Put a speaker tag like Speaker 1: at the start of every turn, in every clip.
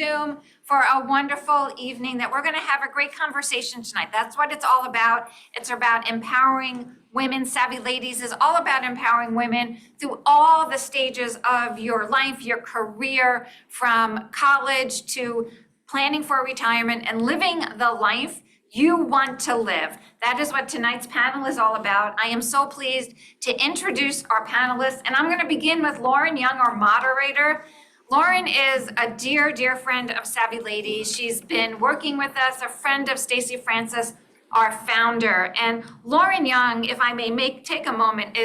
Speaker 1: Zoom for a wonderful evening that we're going to have a great conversation tonight. That's what it's all about. It's about empowering women. Savvy Ladies is all about empowering women through all the stages of your life, your career, from college to planning for retirement and living the life you want to live. That is what tonight's panel is all about. I am so pleased to introduce our panelists, and I'm going to begin with Lauren Young, our moderator. Lauren is a dear, dear friend of Savvy Ladies. She's been working with us, a friend of Stacey Francis, our founder. And Lauren Young, if I may take a moment,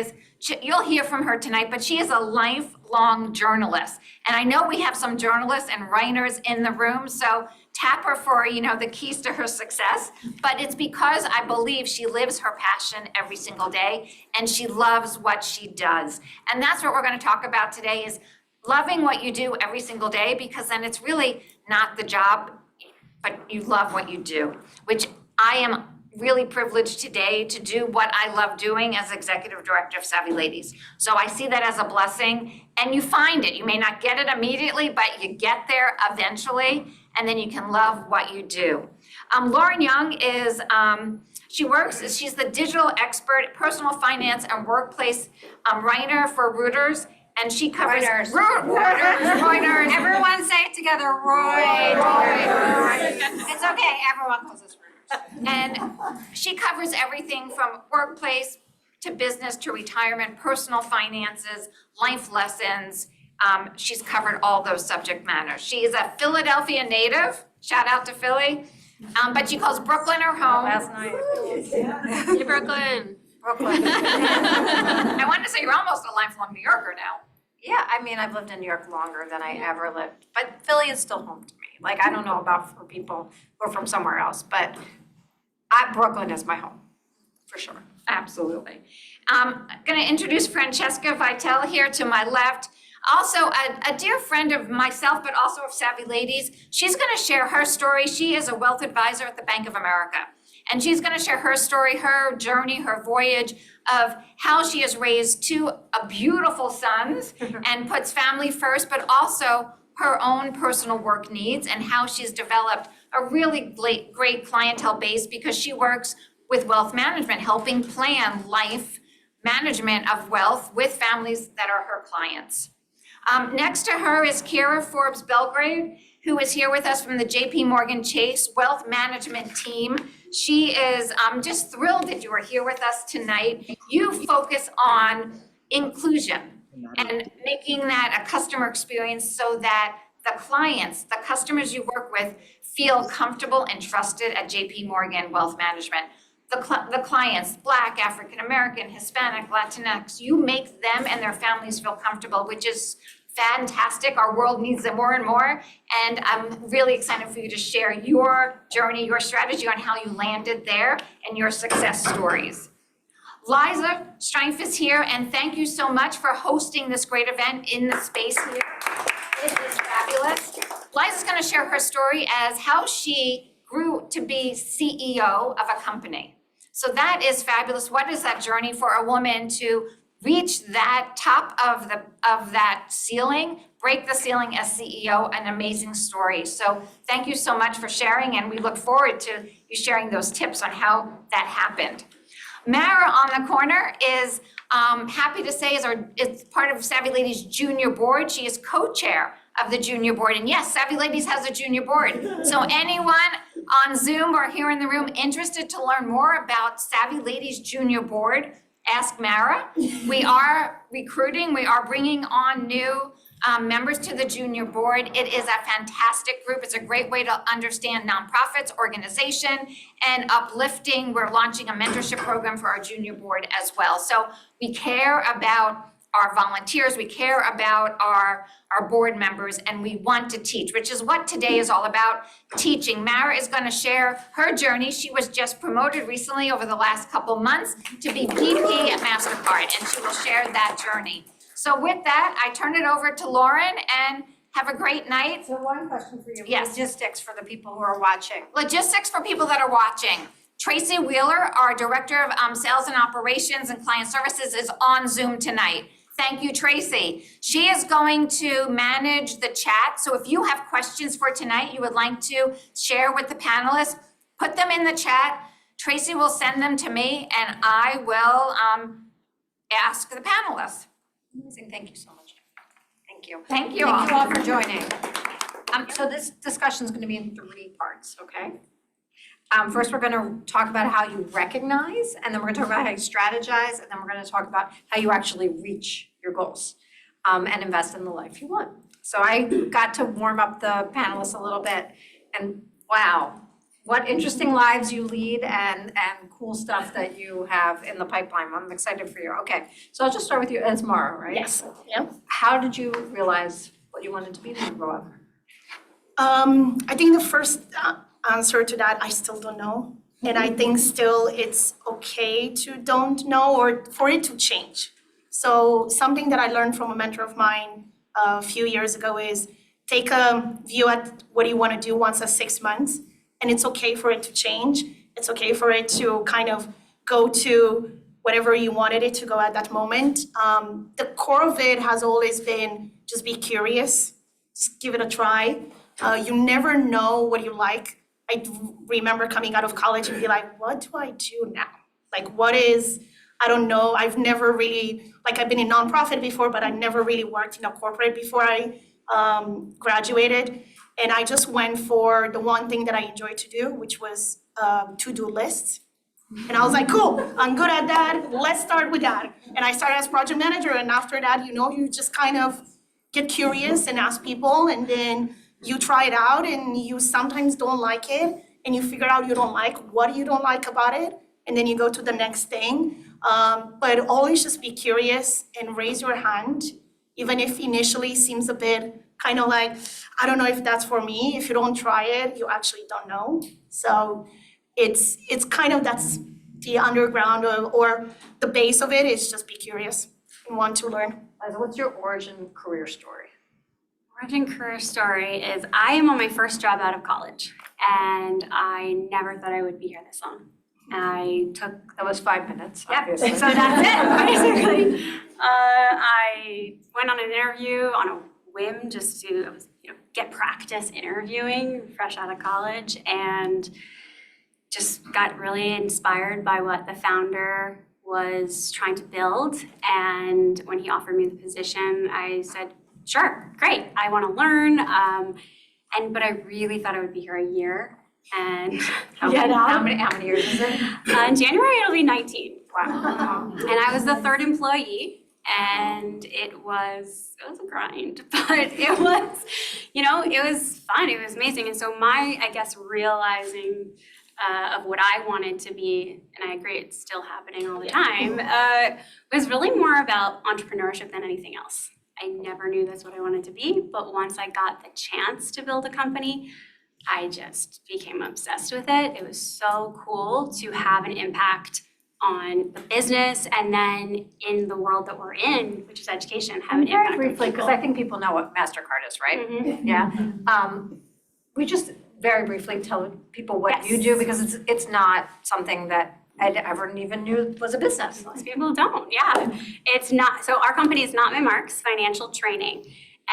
Speaker 1: you'll hear from her tonight, but she is a lifelong journalist. And I know we have some journalists and writers in the room, so tap her for, the keys to her success. But it's because I believe she lives her passion every single day, and she loves what she does. And that's what we're going to talk about today is loving what you do every single day, because then it's really not the job, but you love what you do, which I am really privileged today to do what I love doing as executive director of Savvy Ladies. So I see that as a blessing, and you find it. You may not get it immediately, but you get there eventually, and then you can love what you do. Lauren Young is, she's the digital expert, personal finance and workplace writer for Reuters. And she covers Reuters.
Speaker 2: Everyone say it together, Reuters. It's okay, everyone calls us Reuters.
Speaker 1: And she covers everything from workplace to business to retirement, personal finances, life lessons. She's covered all those subject matters. She is a Philadelphia native. Shout out to Philly. But she calls Brooklyn her home.
Speaker 2: Last night.
Speaker 1: Hey, Brooklyn. I wanted to say you're almost a lifelong New Yorker now.
Speaker 2: Yeah, I've lived in New York longer than I ever lived, but Philly is still home to me. Like, I don't know about for people who are from somewhere else, but Brooklyn is my home, for sure.
Speaker 1: Absolutely. I'm going to introduce Francesca Vitale here to my left. Also a dear friend of myself, but also of Savvy Ladies. She's going to share her story. She is a wealth advisor at the Bank of America. And she's going to share her story, her journey, her voyage of how she has raised two beautiful sons and puts family first, but also her own personal work needs and how she's developed a really great clientele base because she works with wealth management, helping plan life management of wealth with families that are her clients. Next to her is Kira Forbes-Belgrave, who is here with us from the JP Morgan Chase Wealth Management Team. She is just thrilled that you are here with us tonight. You focus on inclusion and making that a customer experience so that the clients, the customers you work with, feel comfortable and trusted at JP Morgan Wealth Management. The clients, Black, African American, Hispanic, Latinx, you make them and their families feel comfortable, which is fantastic. Our world needs it more and more. And I'm really excited for you to share your journey, your strategy on how you landed there and your success stories. Liza Streiff is here, and thank you so much for hosting this great event in the space here. It is fabulous. Liza's going to share her story as how she grew to be CEO of a company. So that is fabulous. What is that journey for a woman to reach that top of that ceiling, break the ceiling as CEO? An amazing story. So thank you so much for sharing, and we look forward to you sharing those tips on how that happened. Mara on the corner is happy to say is part of Savvy Ladies Junior Board. She is co-chair of the Junior Board. And yes, Savvy Ladies has a Junior Board. So anyone on Zoom or here in the room interested to learn more about Savvy Ladies Junior Board, ask Mara. We are recruiting. We are bringing on new members to the Junior Board. It is a fantastic group. It's a great way to understand nonprofits, organization, and uplifting. We're launching a mentorship program for our Junior Board as well. So we care about our volunteers, we care about our board members, and we want to teach, which is what today is all about, teaching. Mara is going to share her journey. She was just promoted recently over the last couple months to be VP at Mastercard, and she will share that journey. So with that, I turn it over to Lauren, and have a great night.
Speaker 2: So one question for you.
Speaker 1: Yes.
Speaker 2: Logistics for the people who are watching.
Speaker 1: Logistics for people that are watching. Tracy Wheeler, our Director of Sales and Operations and Client Services, is on Zoom tonight. Thank you, Tracy. She is going to manage the chat. So if you have questions for tonight you would like to share with the panelists, put them in the chat. Tracy will send them to me and I will ask the panelists.
Speaker 2: Amazing, thank you so much. Thank you.
Speaker 1: Thank you
Speaker 2: Thank you
Speaker 1: all.
Speaker 2: all for joining. So this discussion is going to be in 3 parts, okay? First, we're going to talk about how you recognize, and then we're going to talk about how you strategize, and then we're going to talk about how you actually reach your goals and invest in the life you want. So I got to warm up the panelists a little bit, and wow, what interesting lives you lead and cool stuff that you have in the pipeline. I'm excited for you. Okay, so I'll just start with you. It's Mara, right?
Speaker 3: Yes. Yep.
Speaker 2: How did you realize what you wanted to be when you grew up?
Speaker 3: I think the first answer to that, I still don't know. And I think still it's okay to don't know or for it to change. So something that I learned from a mentor of mine a few years ago is take a view at what you want to do once a 6 months. And it's okay for it to change. It's okay for it to kind of go to whatever you wanted it to go at that moment. The core of it has always been just be curious, just give it a try. You never know what you like. I remember coming out of college and be like, what do I do now? Like, what is, I don't know. I've never really, like I've been in nonprofit before, but I never really worked in a corporate before I graduated. And I just went for the one thing that I enjoyed to do, which was to-do lists. And I was like, cool, I'm good at that. Let's start with that. And I started as project manager. And after that, you just kind of get curious and ask people. And then you try it out and you sometimes don't like it. And you figure out you don't like what you don't like about it. And then you go to the next thing. But always just be curious and raise your hand, even if initially seems a bit kind of like, I don't know if that's for me. If you don't try it, you actually don't know. So it's kind of, that's the underground or the base of it is just be curious and want to learn.
Speaker 2: Liza, what's your origin career story?
Speaker 4: Origin career story is I am on my first job out of college and I never thought I would be here this long.
Speaker 2: That was 5 minutes,
Speaker 4: Yep,
Speaker 2: obviously.
Speaker 4: so that's it, basically. I went on an interview on a whim just to get practice interviewing fresh out of college and just got really inspired by what the founder was trying to build. And when he offered me the position, I said, sure, great, I want to learn. But I really thought I would be here a year. And
Speaker 2: How many years is it?
Speaker 4: in January, it'll be 19.
Speaker 2: Wow.
Speaker 4: And I was the third employee. And it was a grind, but it was, it was fun. It was amazing. And so my, I guess, realizing of what I wanted to be, and I agree, it's still happening all the time, was really more about entrepreneurship than anything else. I never knew that's what I wanted to be, but once I got the chance to build a company, I just became obsessed with it. It was so cool to have an impact on the business and then in the world that we're in, which is education, have an impact.
Speaker 2: Very briefly, because I think people know what Mastercard is, right?
Speaker 4: Mm-hmm.
Speaker 2: Yeah. We just very briefly tell people what you do because it's not something that I ever even knew was a business.
Speaker 4: Most people don't, yeah. It's not, so our company is Not My Marks Financial Training.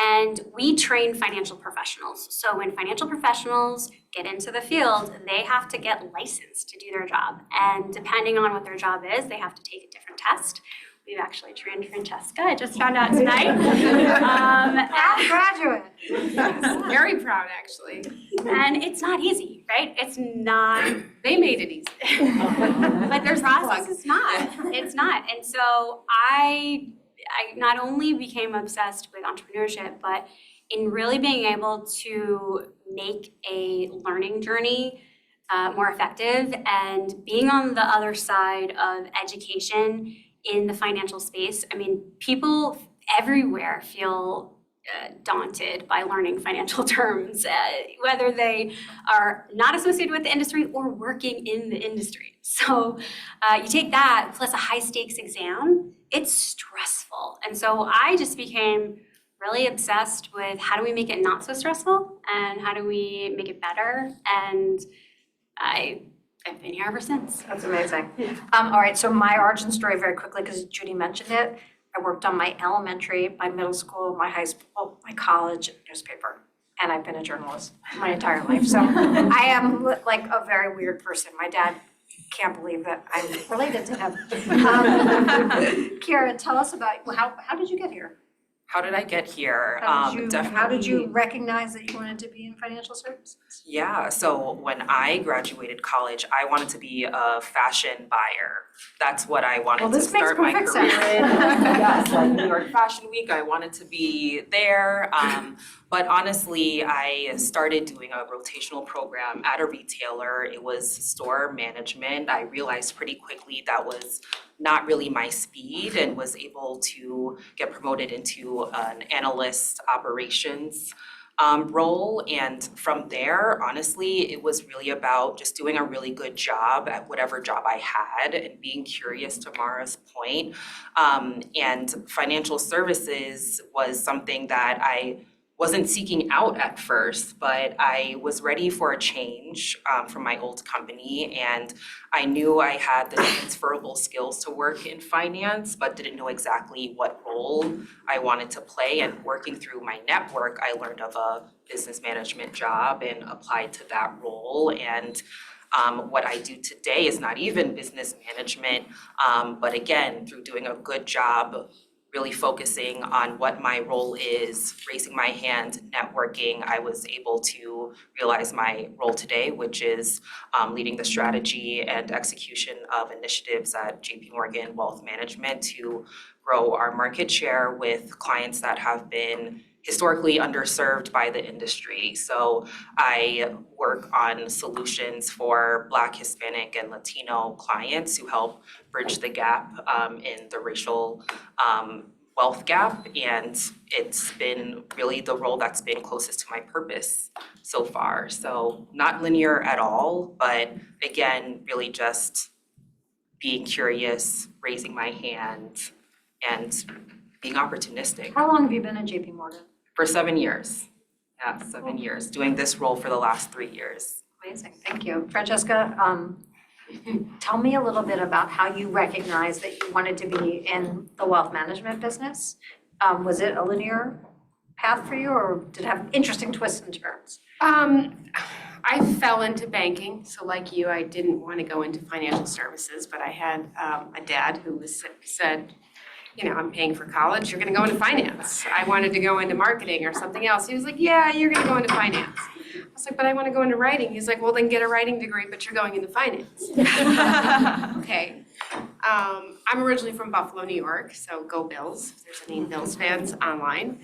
Speaker 4: And we train financial professionals. So when financial professionals get into the field, they have to get licensed to do their job. And depending on what their job is, they have to take a different test. We've actually trained Francesca, I just found out tonight.
Speaker 2: Graduate.
Speaker 5: Very proud, actually.
Speaker 4: And it's not easy, right? It's not,
Speaker 5: They made it easy.
Speaker 4: but the process is not. It's not. And so I not only became obsessed with entrepreneurship, but in really being able to make a learning journey more effective and being on the other side of education in the financial space. I mean, people everywhere feel daunted by learning financial terms, whether they are not associated with the industry or working in the industry. So you take that plus a high stakes exam, it's stressful. And so I just became really obsessed with how do we make it not so stressful and how do we make it better? And I've been here ever since.
Speaker 2: That's amazing. All right, so my origin story very quickly, because Judy mentioned it. I worked on my elementary, my middle school, my high school, my college newspaper. And I've been a journalist my entire life. So I am like a very weird person. My dad can't believe that I'm related to him. Kira, tell us about, how did you get here?
Speaker 6: How did I get here?
Speaker 2: How did you
Speaker 6: Definitely.
Speaker 2: recognize that you wanted to be in financial services?
Speaker 6: Yeah, so when I graduated college, I wanted to be a fashion buyer. That's what I wanted
Speaker 2: Well,
Speaker 6: to
Speaker 2: this makes
Speaker 6: start my
Speaker 2: perfect
Speaker 6: career
Speaker 2: sense.
Speaker 6: in. Yes, like New York Fashion Week, I wanted to be there. But honestly, I started doing a rotational program at a retailer. It was store management. I realized pretty quickly that was not really my speed and was able to get promoted into an analyst operations role. And from there, honestly, it was really about just doing a really good job at whatever job I had and being curious, to Mara's point. And financial services was something that I wasn't seeking out at first, but I was ready for a change from my old company, and I knew I had the transferable skills to work in finance, but didn't know exactly what role I wanted to play. And working through my network, I learned of a business management job and applied to that role. And what I do today is not even business management, but again, through doing a good job really focusing on what my role is, raising my hand, networking, I was able to realize my role today, which is leading the strategy and execution of initiatives at JP Morgan Wealth Management to grow our market share with clients that have been historically underserved by the industry. So I work on solutions for Black, Hispanic, and Latino clients who help bridge the gap in the racial wealth gap. And it's been really the role that's been closest to my purpose so far. So not linear at all, but again, really just being curious, raising my hand, and being opportunistic.
Speaker 2: How long have you been at JP Morgan?
Speaker 6: For 7 years. Yeah, 7 years, doing this role for the last 3 years.
Speaker 2: Amazing, thank you. Francesca, tell me a little bit about how you recognized that you wanted to be in the wealth management business. Was it a linear path for you, or did it have interesting twists and turns?
Speaker 5: I fell into banking, so like you, I didn't want to go into financial services, but I had a dad who said, you know, I'm paying for college, you're gonna go into finance. I wanted to go into marketing or something else. He was like, yeah, you're gonna go into finance. I was like, but I wanna go into writing. He's like, well, then get a writing degree, but you're going into finance. Okay. I'm originally from Buffalo, New York, so go Bills, if there's any Bills fans online.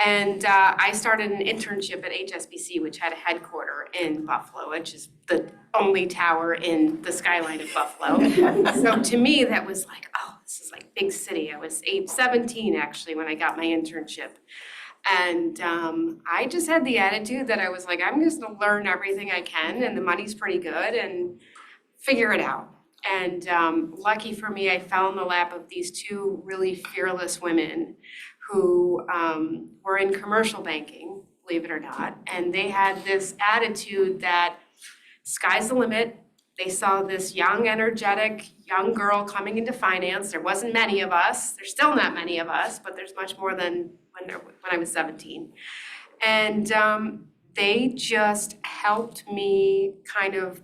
Speaker 5: And I started an internship at HSBC, which had a headquarter in Buffalo, which is the only tower in the skyline of Buffalo. So to me, that was like, oh, this is like big city. I was 17 actually when I got my internship. And I just had the attitude that I was like, I'm just gonna learn everything I can, and the money's pretty good, and figure it out. And lucky for me, I fell in the lap of these two really fearless women who were in commercial banking, believe it or not, and they had this attitude that sky's the limit. They saw this young, energetic, young girl coming into finance. There wasn't many of us. There's still not many of us, but there's much more than when I was 17. And they just helped me kind of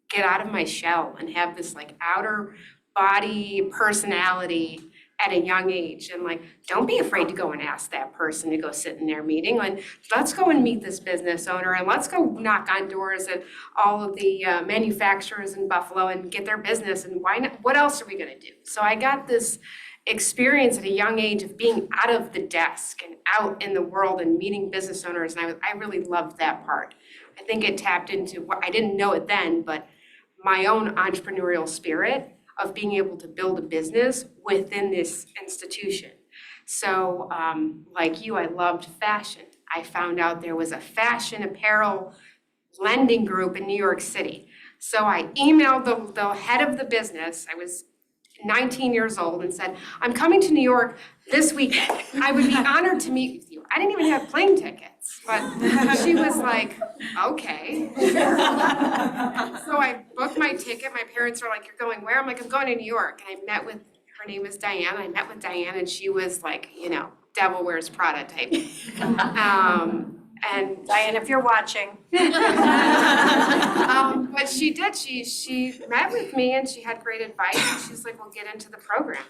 Speaker 5: get out of my shell and have this like outer body personality at a young age, and like, don't be afraid to go and ask that person to go sit in their meeting. Like, let's go and meet this business owner, and let's go knock on doors at all of the manufacturers in Buffalo and get their business, and why not, what else are we gonna do? So I got this experience at a young age of being out of the desk and out in the world and meeting business owners, and I really loved that part. I think it tapped into what, I didn't know it then, but my own entrepreneurial spirit of being able to build a business within this institution. So like you, I loved fashion. I found out there was a fashion apparel lending group in New York City. So I emailed the head of the business. I was 19 years old and said, I'm coming to New York this weekend. I would be honored to meet with you. I didn't even have plane tickets, but she was like, okay. So I booked my ticket. My parents were like, you're going where? I'm like, I'm going to New York. And I met with her name is Diane. I met with Diane and she was like, you know, Devil Wears Prada type. And
Speaker 2: Diane, if you're watching.
Speaker 5: but she did, she met with me and she had great advice and she's like, well, get into the program.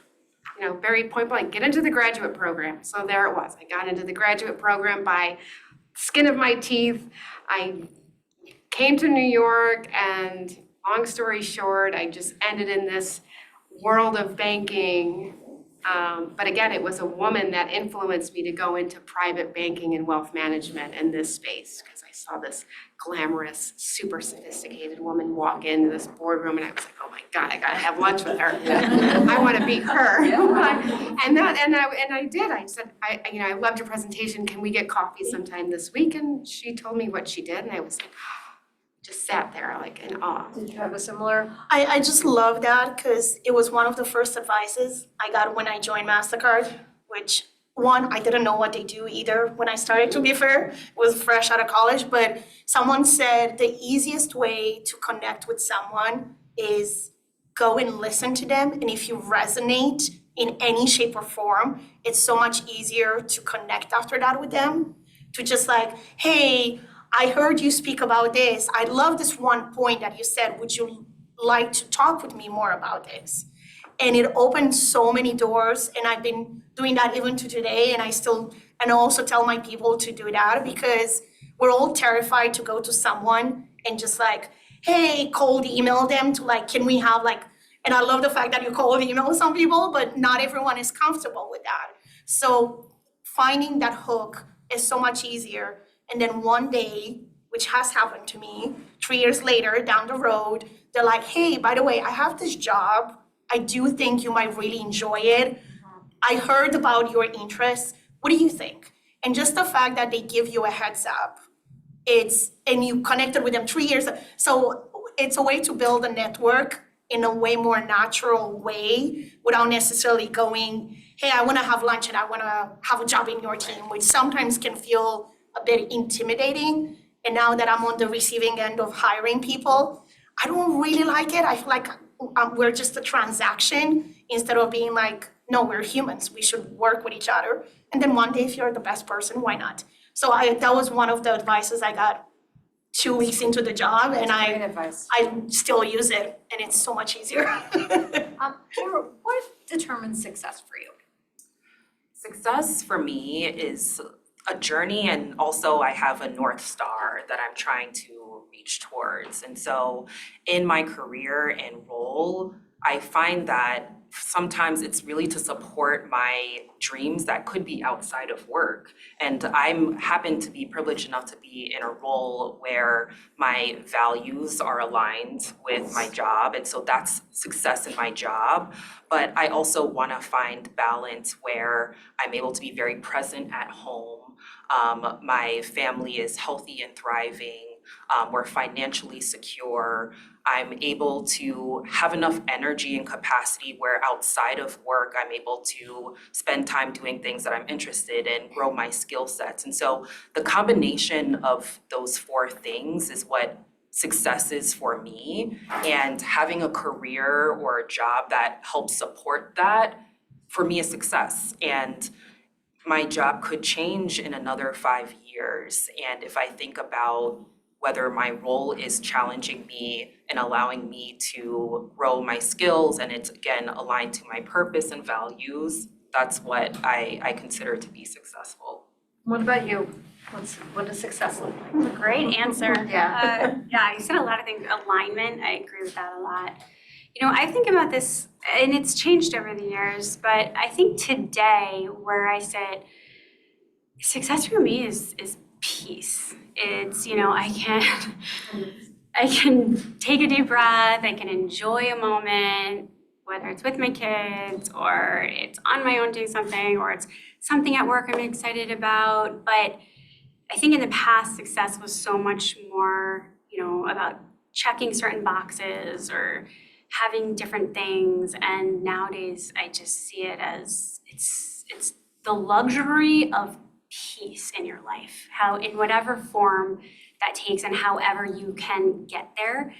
Speaker 5: You know, very point blank, get into the graduate program. So there it was. I got into the graduate program by skin of my teeth. I came to New York and long story short, I just ended in this world of banking. But again, it was a woman that influenced me to go into private banking and wealth management in this space because I saw this glamorous, super sophisticated woman walk into this boardroom and I was like, oh my God, I gotta have lunch with her. I wanna be her. And I did. I said, I loved your presentation. Can we get coffee sometime this week? And she told me what she did and I was like, just sat there like in awe.
Speaker 2: Did you have a similar?
Speaker 3: I just love that because it was one of the first advices I got when I joined Mastercard, which one, I didn't know what they do either when I started, to be fair. It was fresh out of college, but someone said the easiest way to connect with someone is go and listen to them. And if you resonate in any shape or form, it's so much easier to connect after that with them. To just like, hey, I heard you speak about this. I love this one point that you said. Would you like to talk with me more about this? And it opened so many doors. And I've been doing that even to today. And I also tell my people to do that because we're all terrified to go to someone and just like, hey, cold email them to like, can we have like, and I love the fact that you cold email some people, but not everyone is comfortable with that. So finding that hook is so much easier. And then one day, which has happened to me, 3 years later down the road, they're like, hey, by the way, I have this job. I do think you might really enjoy it. I heard about your interests. What do you think? And just the fact that they give you a heads up, and you connected with them 3 years. So it's a way to build a network in a way more natural way without necessarily going, hey, I wanna have lunch and I wanna have a job in your team, which sometimes can feel a bit intimidating. And now that I'm on the receiving end of hiring people, I don't really like it. I feel like we're just a transaction instead of being like, no, we're humans. We should work with each other. And then one day, if you're the best person, why not? So that was one of the advices I got 2 weeks into the job, and
Speaker 2: Great advice.
Speaker 3: I still use it, and it's so much easier.
Speaker 2: Kara, what determines success for you?
Speaker 6: Success for me is a journey, and also I have a North Star that I'm trying to reach towards. And so in my career and role, I find that sometimes it's really to support my dreams that could be outside of work. And I'm happen to be privileged enough to be in a role where my values are aligned with my job. And so that's success in my job. But I also want to find balance where I'm able to be very present at home. My family is healthy and thriving. We're financially secure. I'm able to have enough energy and capacity where outside of work, I'm able to spend time doing things that I'm interested in, grow my skill sets. And so the combination of those four things is what success is for me. And having a career or a job that helps support that, for me, is success. And my job could change in another 5 years. And if I think about whether my role is challenging me and allowing me to grow my skills and it's again aligned to my purpose and values, that's what I consider to be successful.
Speaker 2: What about you? What does success look like?
Speaker 4: Great answer.
Speaker 2: Yeah.
Speaker 4: Yeah, you said a lot of things. Alignment, I agree with that a lot. You know, I think about this, and it's changed over the years, but I think today where I sit, success for me is peace. It's, you know, I can take a deep breath, I can enjoy a moment, whether it's with my kids or it's on my own doing something or it's something at work I'm excited about. But I think in the past, success was so much more, you know, about checking certain boxes or having different things. And nowadays, I just see it as it's the luxury of peace in your life, how in whatever form that takes and however you can get there,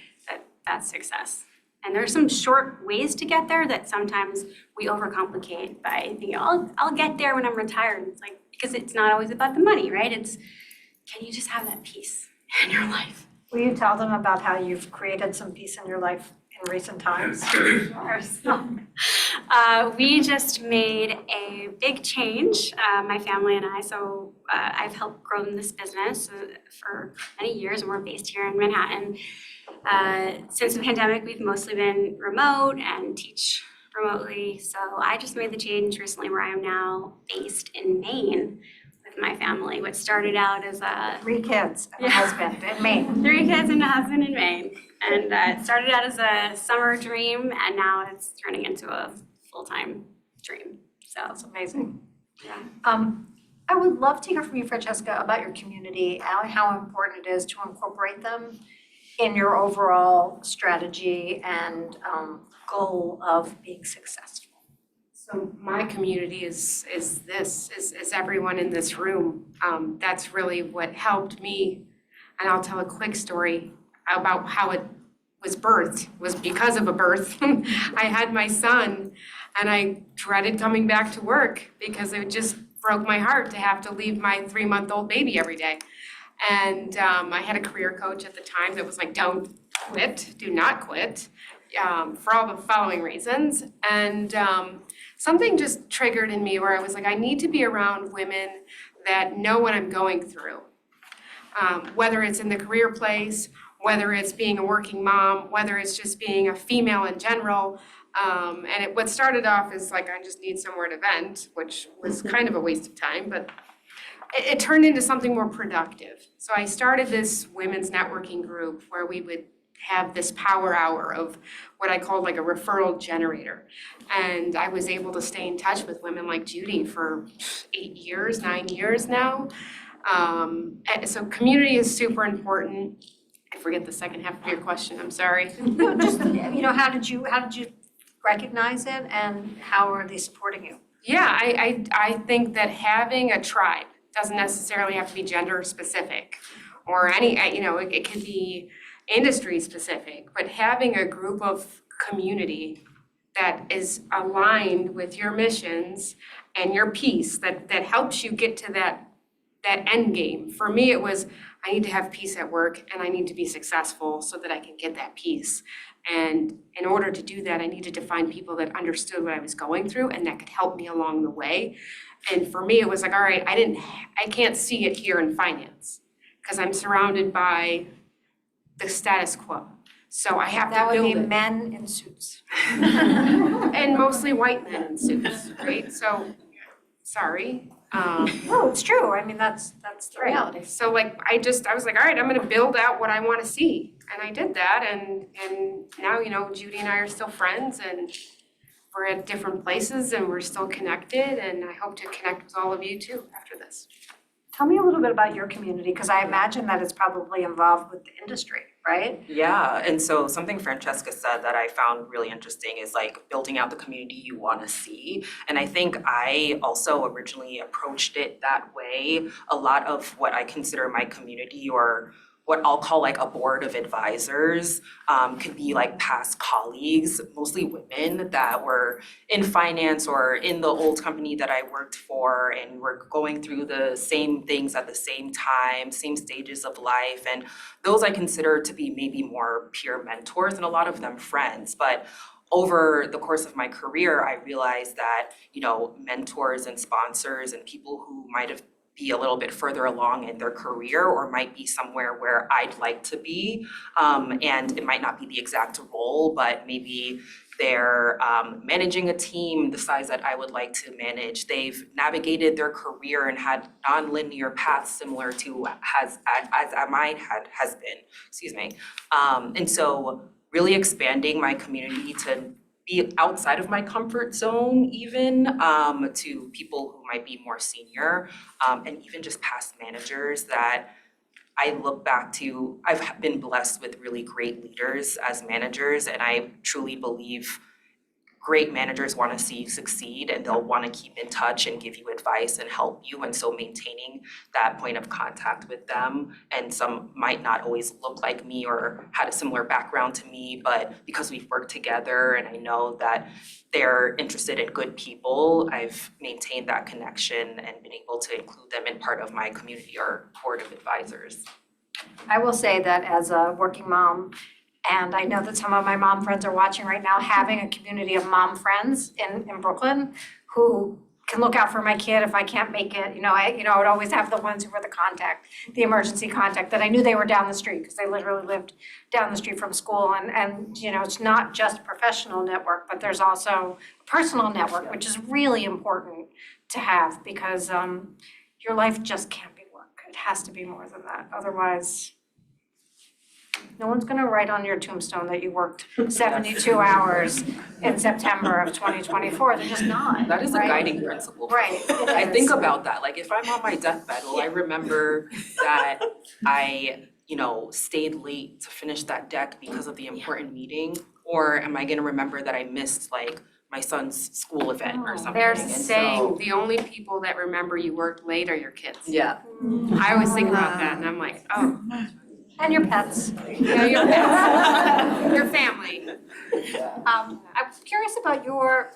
Speaker 4: that's success. And there's some short ways to get there that sometimes we overcomplicate by thinking, I'll get there when I'm retired. It's like, because it's not always about the money, right? It's, can you just have that peace in your life?
Speaker 2: Will you tell them about how you've created some peace in your life in recent times? Or some?
Speaker 4: We just made a big change, my family and I. So I've helped grow this business for many years, and we're based here in Manhattan. Since the pandemic, we've mostly been remote and teach remotely. So I just made the change recently where I am now based in Maine with my family, which started out as a
Speaker 2: 3 kids and a
Speaker 4: Yeah.
Speaker 2: husband in Maine.
Speaker 4: 3 kids and a husband in Maine. And it started out as a summer dream, and now it's turning into a full-time dream. So
Speaker 2: That's amazing.
Speaker 4: Yeah.
Speaker 2: I would love to hear from you, Francesca, about your community and how important it is to incorporate them in your overall strategy and goal of being successful.
Speaker 5: So my community is everyone in this room. That's really what helped me. And I'll tell a quick story about how it was birthed, was because of a birth. I had my son and I dreaded coming back to work because it just broke my heart to have to leave my 3-month-old baby every day. And I had a career coach at the time that was like, don't quit, do not quit, for all the following reasons. And something just triggered in me where I was like, I need to be around women that know what I'm going through. Whether it's in the career place, whether it's being a working mom, whether it's just being a female in general. And what started off as like, I just need somewhere to vent, which was kind of a waste of time, but it turned into something more productive. So I started this women's networking group where we would have this power hour of what I called like a referral generator. And I was able to stay in touch with women like Judy for 9 years now. And so community is super important. I forget the second half of your question, I'm sorry.
Speaker 2: No, just, how did you recognize it and how are they supporting you?
Speaker 5: Yeah, I think that having a tribe doesn't necessarily have to be gender specific or any, it could be industry specific, but having a group of community that is aligned with your missions and your peace that helps you get to that end game. For me, it was, I need to have peace at work and I need to be successful so that I can get that peace. And in order to do that, I needed to find people that understood what I was going through and that could help me along the way. And for me, it was like, all right, I can't see it here in finance because I'm surrounded by the status quo. So I have
Speaker 2: That
Speaker 5: to
Speaker 2: would
Speaker 5: build
Speaker 2: be
Speaker 5: it.
Speaker 2: men in suits.
Speaker 5: And mostly white men in suits, right? So, sorry.
Speaker 2: No, it's true. I mean, that's the reality.
Speaker 5: So like, I was like, all right, I'm gonna build out what I wanna see. And I did that and now, Judy and I are still friends and we're at different places and we're still connected and I hope to connect with all of you too after this.
Speaker 2: Tell me a little bit about your community, because I imagine that it's probably involved with the industry, right?
Speaker 6: Yeah, and so something Francesca said that I found really interesting is like building out the community you want to see. And I think I also originally approached it that way. A lot of what I consider my community, or what I'll call like a board of advisors, could be like past colleagues, mostly women that were in finance or in the old company that I worked for, and were going through the same things at the same time, same stages of life. And those I consider to be maybe more peer mentors, and a lot of them friends. But over the course of my career, I realized that, mentors and sponsors and people who might have be a little bit further along in their career or might be somewhere where I'd like to be. And it might not be the exact role, but maybe they're managing a team the size that I would like to manage. They've navigated their career and had non-linear paths similar to as mine has been, and so really expanding my community to be outside of my comfort zone even, to people who might be more senior, and even just past managers that I look back to. I've been blessed with really great leaders as managers, and I truly believe great managers want to see you succeed, and they'll want to keep in touch and give you advice and help you. And so maintaining that point of contact with them, and some might not always look like me or had a similar background to me, but because we've worked together and I know that they're interested in good people, I've maintained that connection and been able to include them in part of my community or board of advisors.
Speaker 2: I will say that as a working mom, and I know that some of my mom friends are watching right now, having a community of mom friends in Brooklyn who can look out for my kid if I can't make it. I would always have the ones who were the emergency contact, that I knew they were down the street because they literally lived down the street from school. And it's not just professional network, but there's also a personal network, which is really important to have, because your life just can't be work. It has to be more than that. Otherwise, no one's gonna write on your tombstone that you worked 72 hours in September of 2024. They're just not.
Speaker 6: That is a
Speaker 2: right?
Speaker 6: guiding principle.
Speaker 2: Right.
Speaker 6: I think about that. Like, if I'm on my deathbed, will I remember that I, stayed late to finish that deck because of the important meeting? Or am I gonna remember that I missed like my son's school event or something?
Speaker 5: They're
Speaker 6: And
Speaker 5: saying the only people that remember you worked late are your kids.
Speaker 6: Yeah.
Speaker 5: I always think about that and I'm like, oh,
Speaker 2: And your pets.
Speaker 5: your pets, your family.
Speaker 2: I'm curious about your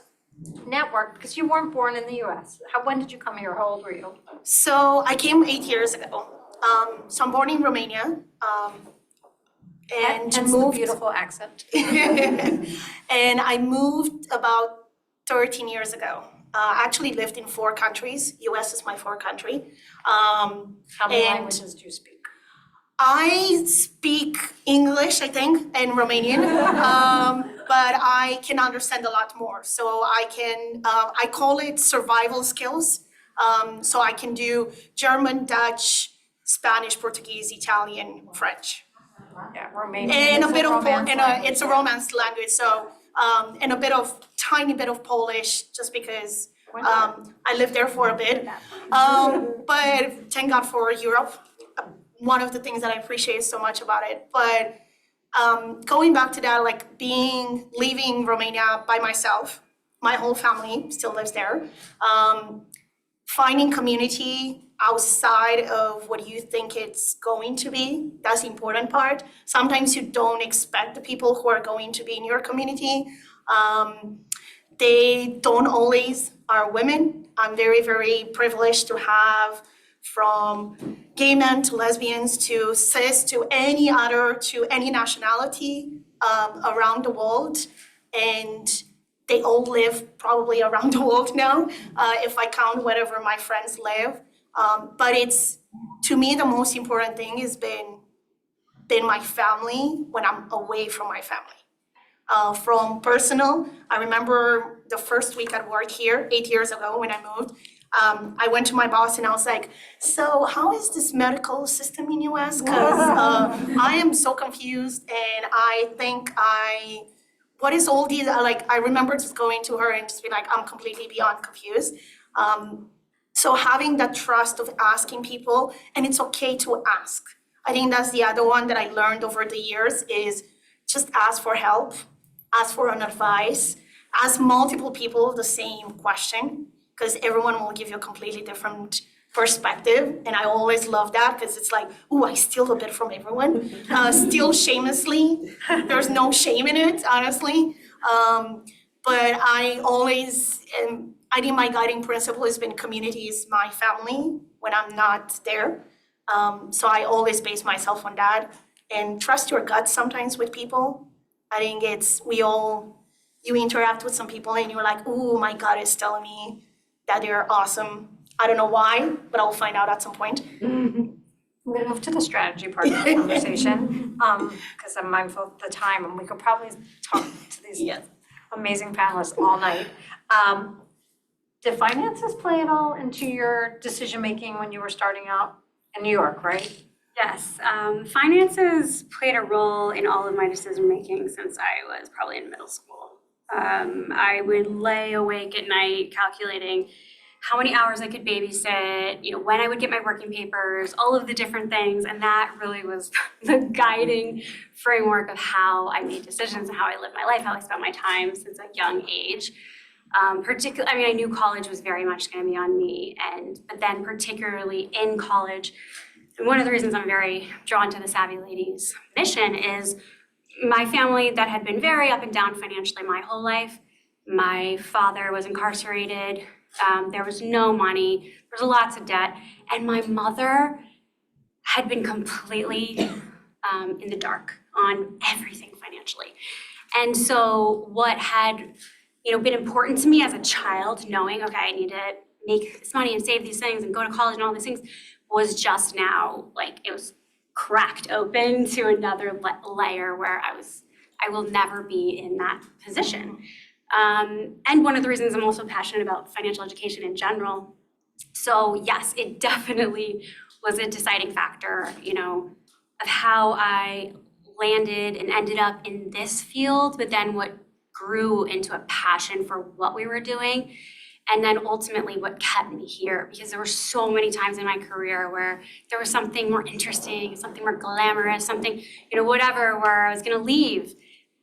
Speaker 2: network, because you weren't born in the US. When did you come here? How old were you?
Speaker 3: So I came 8 years ago. So I'm born in Romania. And
Speaker 2: Hence the
Speaker 3: moved
Speaker 2: beautiful accent.
Speaker 3: and I moved about 13 years ago. Actually lived in 4 countries. US is my 4th country.
Speaker 2: How many
Speaker 3: And-
Speaker 2: languages do you speak?
Speaker 3: I speak English, I think, and Romanian, but I can understand a lot more. So I call it survival skills. So I can do German, Dutch, Spanish, Portuguese, Italian, French.
Speaker 2: Yeah, Romanian.
Speaker 3: And a
Speaker 2: is
Speaker 3: bit of,
Speaker 2: Romance language.
Speaker 3: it's a Romance language, so, and a tiny bit of Polish, just because I lived there for a bit. But thank God for Europe. One of the things that I appreciate so much about it. But going back to that, like leaving Romania by myself, my whole family still lives there. Finding community outside of what you think it's going to be, that's the important part. Sometimes you don't expect the people who are going to be in your community. They don't always are women. I'm very, very privileged to have from gay men to lesbians to cis to any nationality around the world. And they all live probably around the world now, if I count wherever my friends live. But it's, to me, the most important thing has been my family when I'm away from my family. From personal, I remember the first week at work here, 8 years ago when I moved, I went to my boss and I was like, so how is this medical system in US? Because I am so confused, and I think what is all these, I remember just going to her and just being like, I'm completely beyond confused. So having that trust of asking people, and it's okay to ask. I think that's the other one that I learned over the years is just ask for help, ask for an advice, ask multiple people the same question, because everyone will give you a completely different perspective. And I always love that, because it's like, ooh, I steal a bit from everyone. Steal shamelessly. There's no shame in it, honestly. But I think my guiding principle has been community is my family when I'm not there. So I always base myself on that. And trust your gut sometimes with people. I think you interact with some people and you're like, ooh, my gut is telling me that they're awesome. I don't know why, but I'll find out at some point.
Speaker 2: I'm gonna move to the strategy part of the conversation, because I'm mindful of the time, and we could probably talk to these amazing panelists all night. Did finances play at all into your decision-making when you were starting out in New York, right?
Speaker 4: Yes, finances played a role in all of my decision-making since I was probably in middle school. I would lay awake at night calculating how many hours I could babysit, when I would get my working papers, all of the different things. And that really was the guiding framework of how I made decisions and how I lived my life, how I spent my time since a young age. I knew college was very much going to be on me, but then particularly in college, and one of the reasons I'm very drawn to the Savvy Ladies mission is my family that had been very up and down financially my whole life. My father was incarcerated. There was no money. There was lots of debt. And my mother had been completely in the dark on everything financially. And so what had been important to me as a child, knowing, okay, I need to make this money and save these things and go to college and all these things, was just now, it was cracked open to another layer where I will never be in that position. And one of the reasons I'm also passionate about financial education in general. So yes, it definitely was a deciding factor, of how I landed and ended up in this field, but then what grew into a passion for what we were doing. And then ultimately what kept me here, because there were so many times in my career where there was something more interesting, something more glamorous, something, whatever, where I was gonna leave.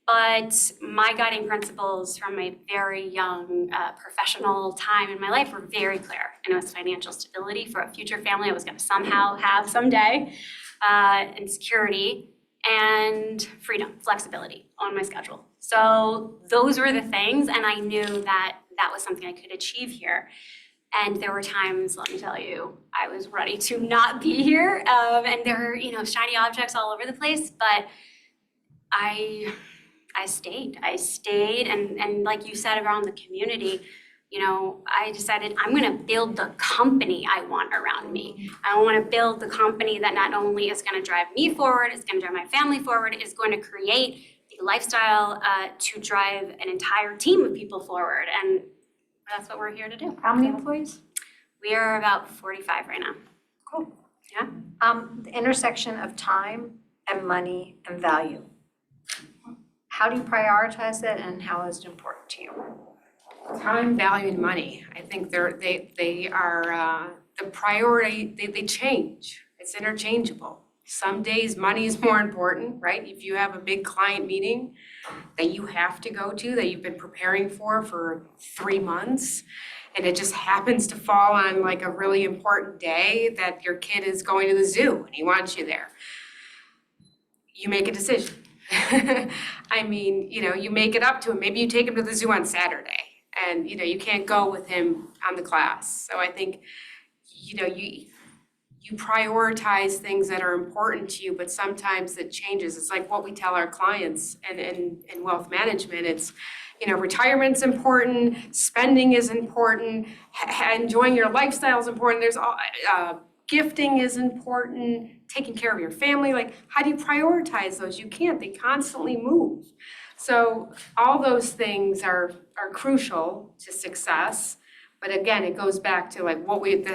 Speaker 4: But my guiding principles from a very young professional time in my life were very clear. And it was financial stability for a future family I was gonna somehow have someday, and security, and freedom, flexibility on my schedule. So those were the things, and I knew that was something I could achieve here. And there were times, let me tell you, I was ready to not be here, and there were, shiny objects all over the place, but I stayed, and like you said around the community, I decided I'm gonna build the company I want around me. I wanna build the company that not only is gonna drive me forward, it's gonna drive my family forward, is going to create the lifestyle to drive an entire team of people forward, and that's what we're here to do.
Speaker 2: How many employees?
Speaker 4: We are about 45 right now.
Speaker 2: Cool.
Speaker 4: Yeah.
Speaker 2: The intersection of time and money and value. How do you prioritize that, and how is it important to you?
Speaker 5: Time, value, and money. I think they are the priority. They change. It's interchangeable. Some days money is more important, right? If you have a big client meeting that you have to go to, that you've been preparing for 3 months, and it just happens to fall on a really important day that your kid is going to the zoo and he wants you there, you make a decision. You make it up to him. Maybe you take him to the zoo on Saturday, and you can't go with him on the class. So I think you prioritize things that are important to you, but sometimes it changes. It's like what we tell our clients in wealth management. It's retirement's important, spending is important, enjoying your lifestyle is important. There's all gifting is important, taking care of your family. How do you prioritize those? You can't. They constantly move. So all those things are crucial to success. But again, it goes back to I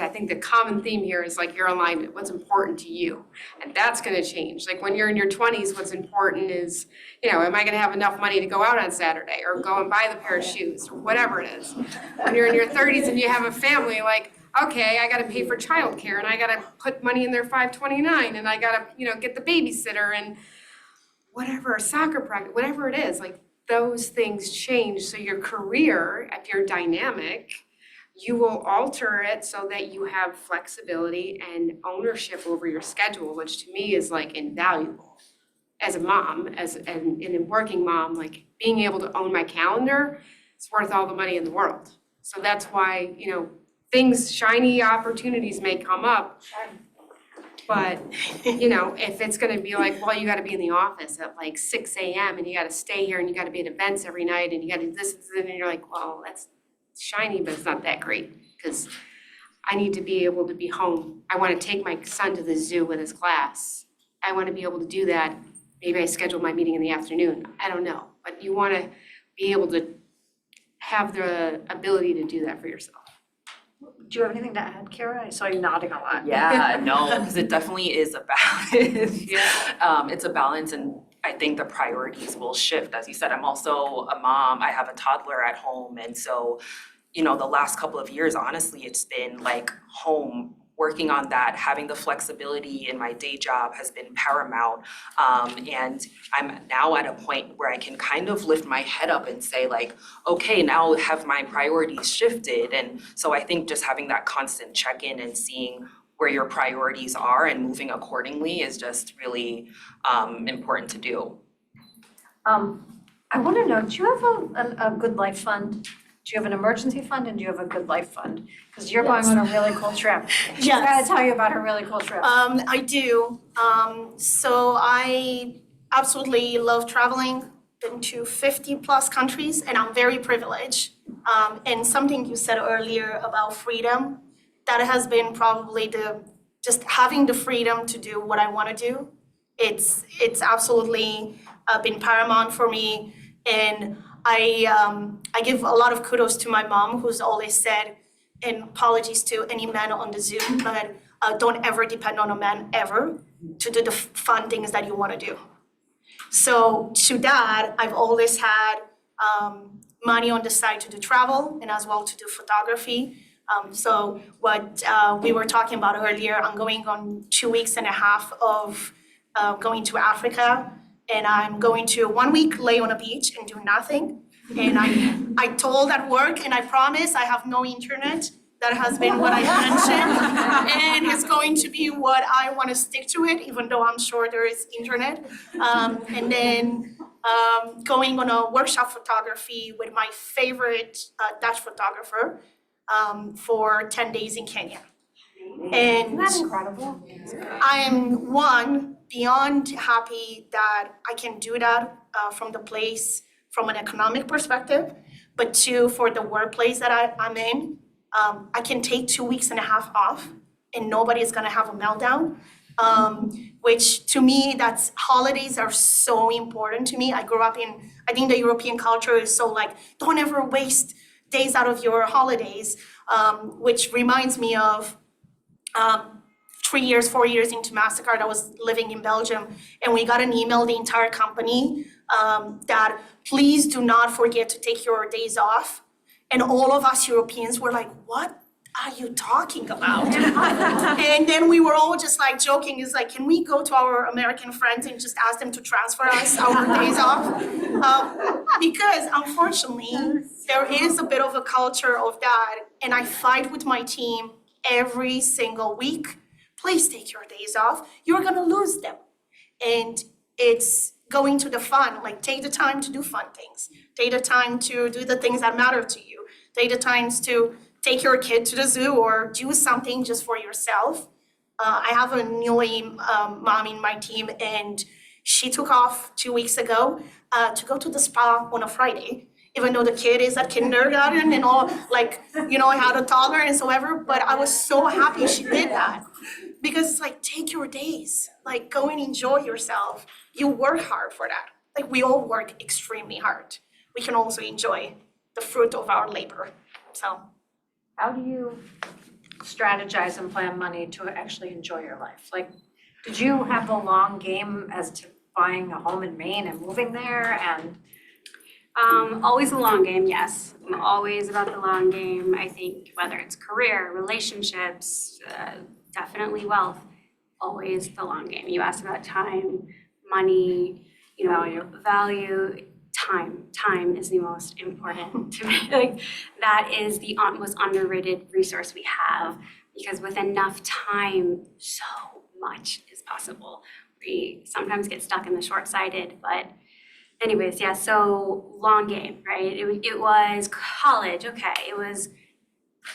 Speaker 5: think the common theme here is your alignment, what's important to you. And that's gonna change. When you're in your 20s, what's important is, am I gonna have enough money to go out on Saturday or go and buy the pair of shoes or whatever it is. When you're in your 30s and you have a family, okay, I gotta pay for childcare and I gotta put money in their 529 and I gotta, get the babysitter and whatever, soccer practice, whatever it is, those things change. So your career, if you're dynamic, you will alter it so that you have flexibility and ownership over your schedule, which to me is invaluable. As a mom, and a working mom, being able to own my calendar is worth all the money in the world. So that's why, shiny opportunities may come up. But, if it's gonna be you gotta be in the office at 6 a.m. and you gotta stay here and you gotta be at events every night and you gotta do this and you're well, that's shiny, but it's not that great because I need to be able to be home. I want to take my son to the zoo with his class. I want to be able to do that. Maybe I schedule my meeting in the afternoon. I don't know. But you want to be able to have the ability to do that for yourself.
Speaker 2: Do you have anything to add, Kara? I saw you nodding a lot.
Speaker 6: Yeah, no, because it definitely is a balance.
Speaker 5: Yeah.
Speaker 6: It's a balance, and I think the priorities will shift. As you said, I'm also a mom. I have a toddler at home, and so the last couple of years, honestly, it's been like home. Working on that, having the flexibility in my day job has been paramount. And I'm now at a point where I can kind of lift my head up and say like, okay, now have my priorities shifted? And so I think just having that constant check-in and seeing where your priorities are and moving accordingly is just really important to do.
Speaker 2: I wanna know, do you have a good life fund? Do you have an emergency fund and do you have a good life fund? Because you're going on a really cool trip. She's gotta tell you about her really cool trip.
Speaker 3: I do. So I absolutely love traveling. Been to 50 plus countries and I'm very privileged. And something you said earlier about freedom, that has been probably just having the freedom to do what I want to do. It's absolutely been paramount for me. And I give a lot of kudos to my mom, who's always said, and apologies to any man on the Zoom, but don't ever depend on a man ever to do the fun things that you want to do. So to that, I've always had money on the side to do travel and as well to do photography. So what we were talking about earlier, I'm going on 2.5 weeks of going to Africa. And I'm going to 1 week lay on a beach and do nothing. And I told at work, and I promise I have no internet. That has been what I mentioned. And it's going to be what I want to stick to it, even though I'm sure there is internet. And then going on a workshop photography with my favorite Dutch photographer for 10 days in Kenya. And
Speaker 2: Isn't that incredible?
Speaker 3: I am beyond happy that I can do that from the place, from an economic perspective, but two, for the workplace that I'm in, I can take 2.5 weeks off and nobody's gonna have a meltdown, which to me, holidays are so important to me. I grew up I think the European culture is so like, don't ever waste days out of your holidays, which reminds me of 4 years into Mastercard, I was living in Belgium, and we got an email, the entire company, that please do not forget to take your days off. And all of us Europeans were like, what are you talking about? And then we were all just like joking, is like, can we go to our American friends and just ask them to transfer us our days off? Because unfortunately, there is a bit of a culture of that, and I fight with my team every single week. Please take your days off. You're gonna lose them. And it's going to the fun, like take the time to do fun things. Take the time to do the things that matter to you. Take the times to take your kid to the zoo or do something just for yourself. I have a newly mom in my team, and she took off 2 weeks ago to go to the spa on a Friday, even though the kid is at kindergarten and all, like, I had a toddler and so ever, but I was so happy she did that. Because it's like, take your days, like go and enjoy yourself. You work hard for that. Like we all work extremely hard. We can also enjoy the fruit of our labor, so.
Speaker 2: How do you strategize and plan money to actually enjoy your life? Like, did you have the long game as to buying a home in Maine and moving there and?
Speaker 4: Always the long game, yes. I'm always about the long game. I think whether it's career, relationships, definitely wealth, always the long game. You asked about time, money, value, time. Time is the most important to me. Like that is the most underrated resource we have, because with enough time, so much is possible. We sometimes get stuck in the short-sighted, but anyways, yeah, so long game, right? It was college, okay, it was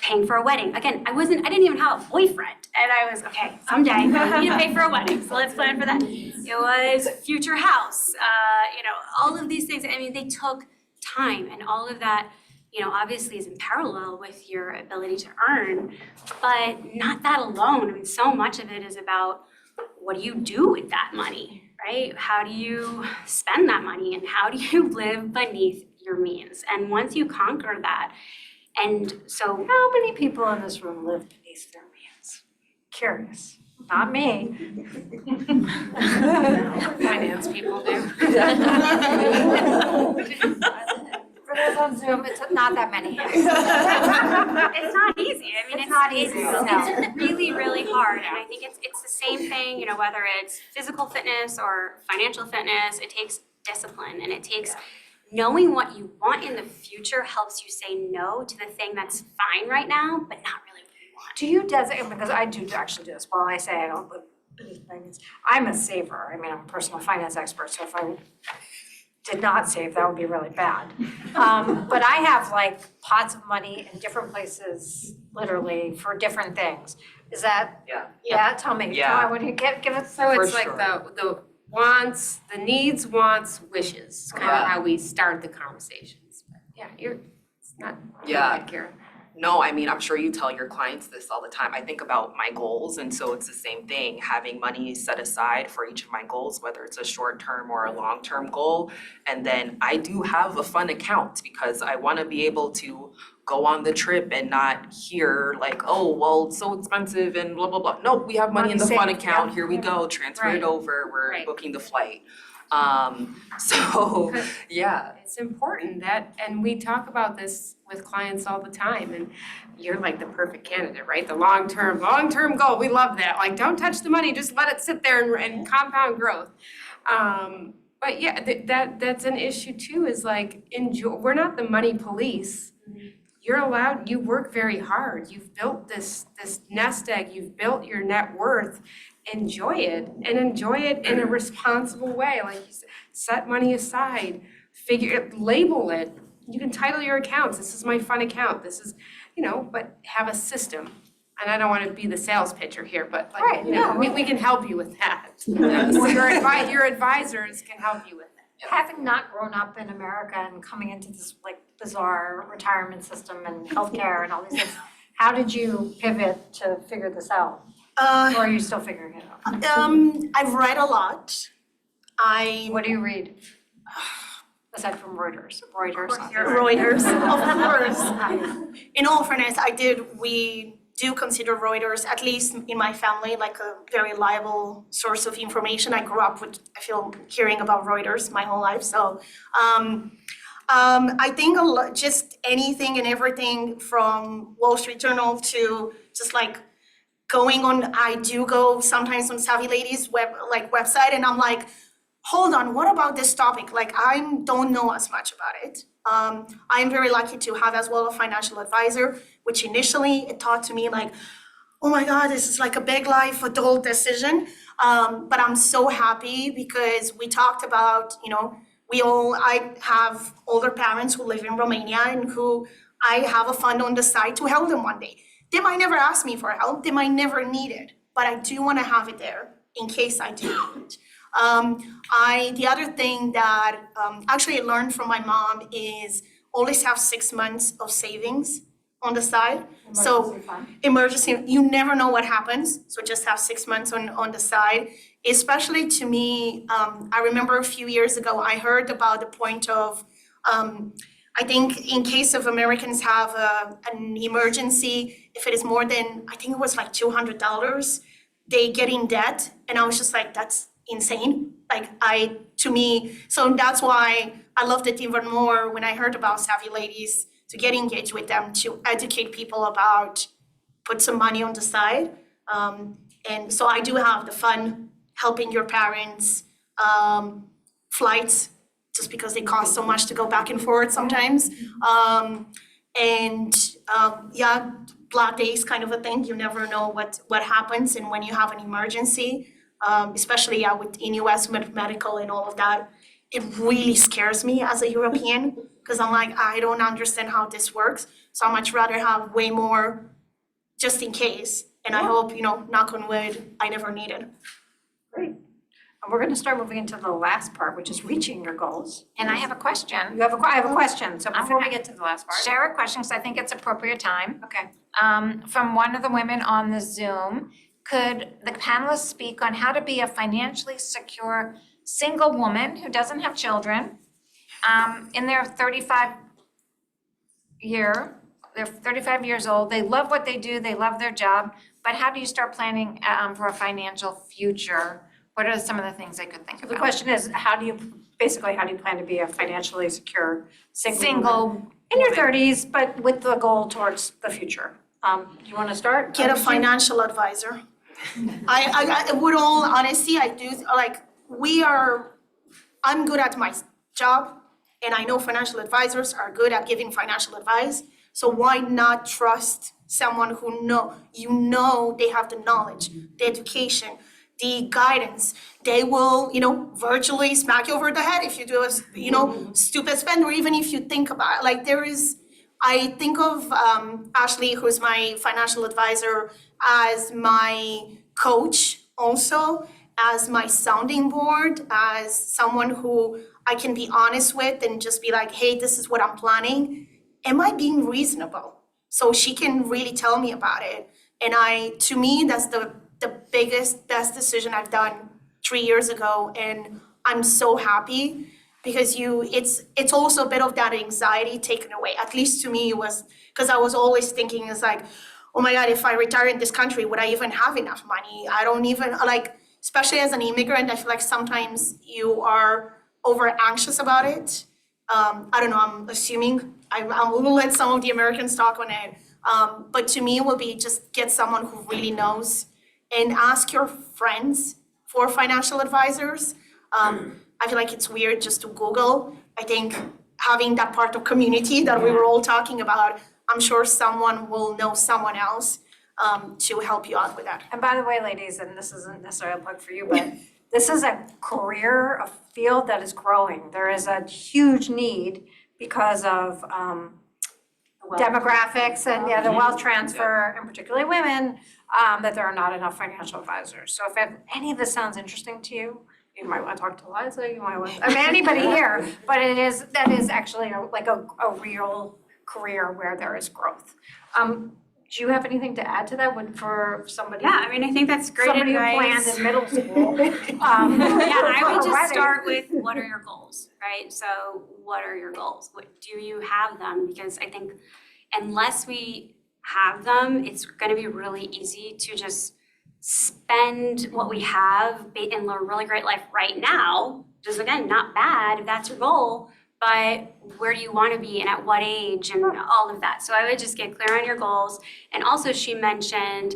Speaker 4: paying for a wedding. Again, I didn't even have a boyfriend, and I was, okay, someday I need to pay for a wedding, so let's plan for that. It was future house, all of these things, I mean, they took time, and all of that, obviously is in parallel with your ability to earn, but not that alone. I mean, so much of it is about what do you do with that money, right? How do you spend that money, and how do you live beneath your means? And once you conquer that, and so
Speaker 2: How many people in this room live beneath their means? Curious, not me.
Speaker 5: Finance people do.
Speaker 2: For those on Zoom, Zoom, it's not that many.
Speaker 4: It's not easy. I mean,
Speaker 2: It's not easy, no.
Speaker 4: It's really, really hard. And I think it's the same thing, you know, whether it's physical fitness or financial fitness, it takes discipline and it takes knowing what you want in the future helps you say no to the thing that's fine right now, but not really what you want.
Speaker 2: Do you designate, because I do actually do this, while I say I don't live in finance, I'm a saver. I mean, I'm a personal finance expert, so if I did not save, that would be really bad. But I have like pots of money in different places, literally, for different things. Is that? Yeah, tell me.
Speaker 6: Yeah.
Speaker 2: I want to give it.
Speaker 5: So it's
Speaker 6: For
Speaker 5: like
Speaker 6: sure.
Speaker 5: the wants, the needs, wants, wishes, kind of
Speaker 6: Yeah.
Speaker 5: how we start the conversations. But yeah, it's not
Speaker 6: Yeah.
Speaker 5: bad, Karen.
Speaker 6: No, I mean, I'm sure you tell your clients this all the time. I think about my goals, and so it's the same thing, having money set aside for each of my goals, whether it's a short-term or a long-term goal. And then I do have a fun account because I want to be able to go on the trip and not hear like, oh, well, it's so expensive and blah, blah, blah. No, we have money in the
Speaker 2: Money
Speaker 6: fun
Speaker 2: saved,
Speaker 6: account,
Speaker 2: yeah.
Speaker 6: here we go, transfer
Speaker 5: Right.
Speaker 6: it over, we're
Speaker 5: Right.
Speaker 6: booking the flight. So, yeah.
Speaker 5: It's important that, and we talk about this with clients all the time, and you're like the perfect candidate, right? The long-term goal, we love that. Like, don't touch the money, just let it sit there and compound growth. But yeah, that's an issue too, is like, we're not the money police. You work very hard. You've built this nest egg, you've built your net worth. Enjoy it, and enjoy it in a responsible way. Like you said, set money aside, label it. You can title your accounts, this is my fun account, this is, but have a system. And I don't want to be the sales pitcher here, but
Speaker 2: Right, no.
Speaker 5: we can help you with that. Your advisors can help you with that.
Speaker 2: Having not grown up in America and coming into this like bizarre retirement system and healthcare and all these things, how did you pivot to figure this out? Or are you still figuring it out?
Speaker 3: I've read a lot.
Speaker 2: What do you read? Aside from Reuters.
Speaker 3: Reuters, of course. In all fairness, we do consider Reuters, at least in my family, like a very reliable source of information. I grew up with, hearing about Reuters my whole life, so. I think just anything and everything from Wall Street Journal to just like going on, I do go sometimes on Savvy Ladies website, and I'm like, hold on, what about this topic? Like, I don't know as much about it. I'm very lucky to have as well a financial advisor, which initially it taught to me like, oh my God, this is like a big life adult decision. But I'm so happy because we talked about, I have older parents who live in Romania and who I have a fund on the side to help them one day. They might never ask me for help, they might never need it, but I do want to have it there in case I do need it. The other thing that actually I learned from my mom is always have 6 months of savings on the side. So emergency, you never know what happens, so just have 6 months on the side. Especially to me, I remember a few years ago, I heard about the point of, I think in case of Americans have an emergency, if it is more than, I think it was like $200, they get in debt. And I was just like, that's insane. So that's why I loved it even more when I heard about Savvy Ladies, to get engaged with them, to educate people about put some money on the side. And so I do have the fun helping your parents, flights, just because they cost so much to go back and forth sometimes. Black days kind of a thing. You never know what happens, and when you have an emergency, especially in US with medical and all of that, it really scares me as a European, because I'm like, I don't understand how this works. So I much rather have way more just in case. And I hope, knock on wood, I never need it.
Speaker 2: Great. And we're gonna start moving into the last part, which is reaching your goals.
Speaker 1: And I have a question.
Speaker 2: I have a question, so
Speaker 1: I'm
Speaker 2: before we
Speaker 1: gonna
Speaker 2: get to the last part.
Speaker 1: Share a question, because I think it's appropriate time.
Speaker 2: Okay.
Speaker 1: From one of the women on the Zoom, could the panelists speak on how to be a financially secure single woman who doesn't have children, in their 35 years old, they love what they do, they love their job, but how do you start planning for a financial future? What are some of the things they could think
Speaker 2: So
Speaker 1: about?
Speaker 2: the question is, how do you plan to be a financially secure single woman?
Speaker 1: Single
Speaker 2: In your 30s, but with the goal towards the future. Do you want to start?
Speaker 3: Get a financial advisor. I with all honesty, I do, like, I'm good at my job, and I know financial advisors are good at giving financial advice. So why not trust someone who they have the knowledge, the education, the guidance. They will, virtually smack you over the head if you do a, stupid spend, or even if you think about it. Like I think of Ashley, who's my financial advisor, as my coach also, as my sounding board, as someone who I can be honest with and just be like, hey, this is what I'm planning. Am I being reasonable? So she can really tell me about it. And to me, that's the best decision I've done 3 years ago. And I'm so happy because it's also a bit of that anxiety taken away. At least to me, it was, because I was always thinking, it's like, oh my God, if I retire in this country, would I even have enough money? I don't even, especially as an immigrant, I feel like sometimes you are over anxious about it. I don't know, I'm assuming, I will let some of the Americans talk on it. But to me, it will be just get someone who really knows and ask your friends for financial advisors. I feel like it's weird just to Google. I think having that part of community that we were all talking about, I'm sure someone will know someone else to help you out with that.
Speaker 2: And by the way, ladies, and this isn't necessarily a plug for you, but this is a career, a field that is growing. There is a huge need because of demographics and the wealth transfer, and particularly women, that there are not enough financial advisors. So if any of this sounds interesting to you, you might want to talk to Liza, you might want, anybody here, but that is actually a real career where there is growth. Do you have anything to add to that for somebody?
Speaker 4: Yeah, I mean, I think that's great
Speaker 2: Somebody who
Speaker 4: advice.
Speaker 2: planned in middle school.
Speaker 4: Yeah, I would just
Speaker 2: already.
Speaker 4: start with what are your goals, right? So what are your goals? What do you have them? Because I think unless we have them, it's going to be really easy to just spend what we have in a really great life right now, which is, again, not bad if that's your goal, but where do you want to be and at what age and all of that. So I would just get clear on your goals. And also she mentioned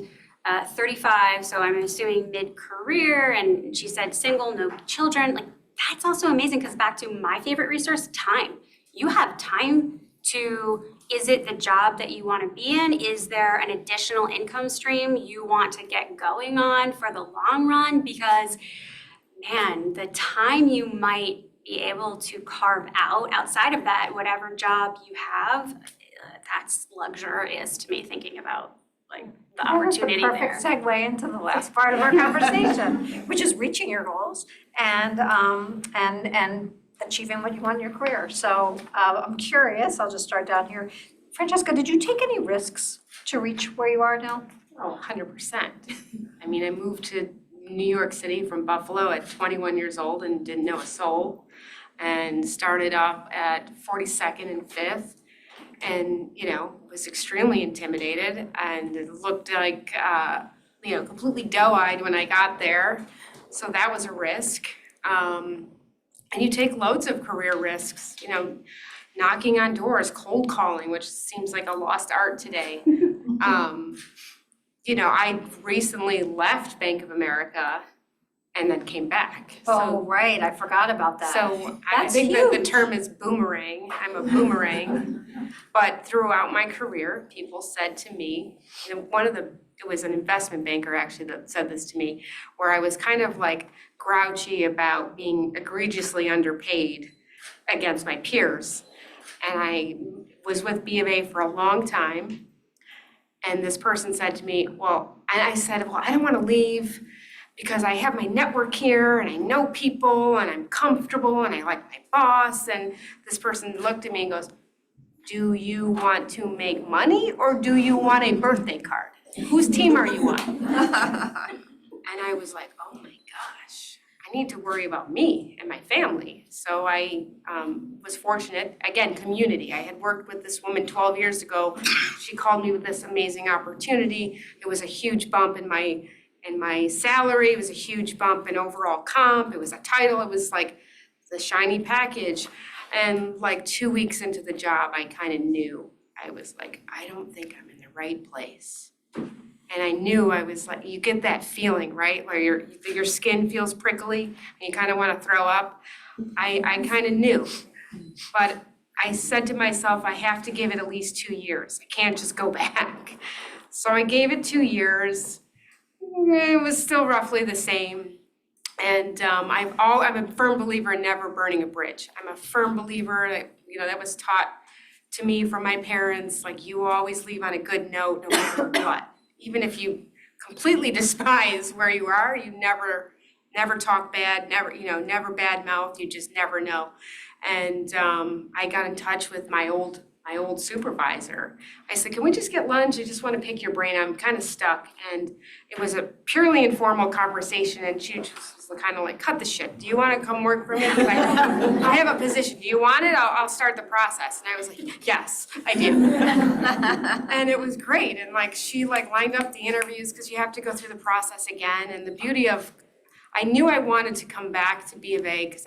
Speaker 4: 35, so I'm assuming mid-career, and she said single, no children. Like, that's also amazing, because back to my favorite resource, time. You have time to, is it the job that you want to be in? Is there an additional income stream you want to get going on for the long run? Because, man, the time you might be able to carve out outside of that, whatever job you have, that's luxurious to me, thinking about the opportunity there.
Speaker 2: Perfect segue into the last part of our conversation, which is reaching your goals and achieving what you want in your career. So I'm curious, I'll just start down here. Francesca, did you take any risks to reach where you are now?
Speaker 5: Oh, 100%. I mean, I moved to New York City from Buffalo at 21 years old and didn't know a soul, and started off at 42nd and 5th, and, was extremely intimidated and it looked like, completely doe-eyed when I got there. So that was a risk. And you take loads of career risks, knocking on doors, cold calling, which seems like a lost art today. I recently left Bank of America and then came back.
Speaker 2: Oh, right, I forgot about that.
Speaker 5: So I
Speaker 2: That's
Speaker 5: think that the
Speaker 2: huge.
Speaker 5: term is boomerang. I'm a boomerang. But throughout my career, people said to me, it was an investment banker actually that said this to me, where I was kind of like grouchy about being egregiously underpaid against my peers. And I was with B of A for a long time. And this person said to me, I said, I don't want to leave because I have my network here and I know people and I'm comfortable and I like my boss. And this person looked at me and goes, do you want to make money or do you want a birthday card? Whose team are you on? And I was like, oh my gosh, I need to worry about me and my family. So I was fortunate, again, community. I had worked with this woman 12 years ago. She called me with this amazing opportunity. It was a huge bump in my salary. It was a huge bump in overall comp. It was a title. It was like the shiny package. And like 2 weeks into the job, I kind of knew, I was like, I don't think I'm in the right place. And I knew I was like, you get that feeling, right? Where your skin feels prickly and you kind of want to throw up. I kind of knew, but I said to myself, I have to give it at least 2 years. I can't just go back. So I gave it 2 years. It was still roughly the same. And I'm a firm believer in never burning a bridge. I'm a firm believer that, that was taught to me from my parents, like you always leave on a good note no matter what. Even if you completely despise where you are, you never talk bad, never bad mouth, you just never know. And I got in touch with my old supervisor. I said, can we just get lunch? I just want to pick your brain. I'm kind of stuck. And it was a purely informal conversation, and she just was kind of like, cut the shit. Do you want to come work for me? I have a position. Do you want it? I'll start the process. And I was like, yes, I do. And it was great. And she lined up the interviews because you have to go through the process again. And the beauty of, I knew I wanted to come back to B of A because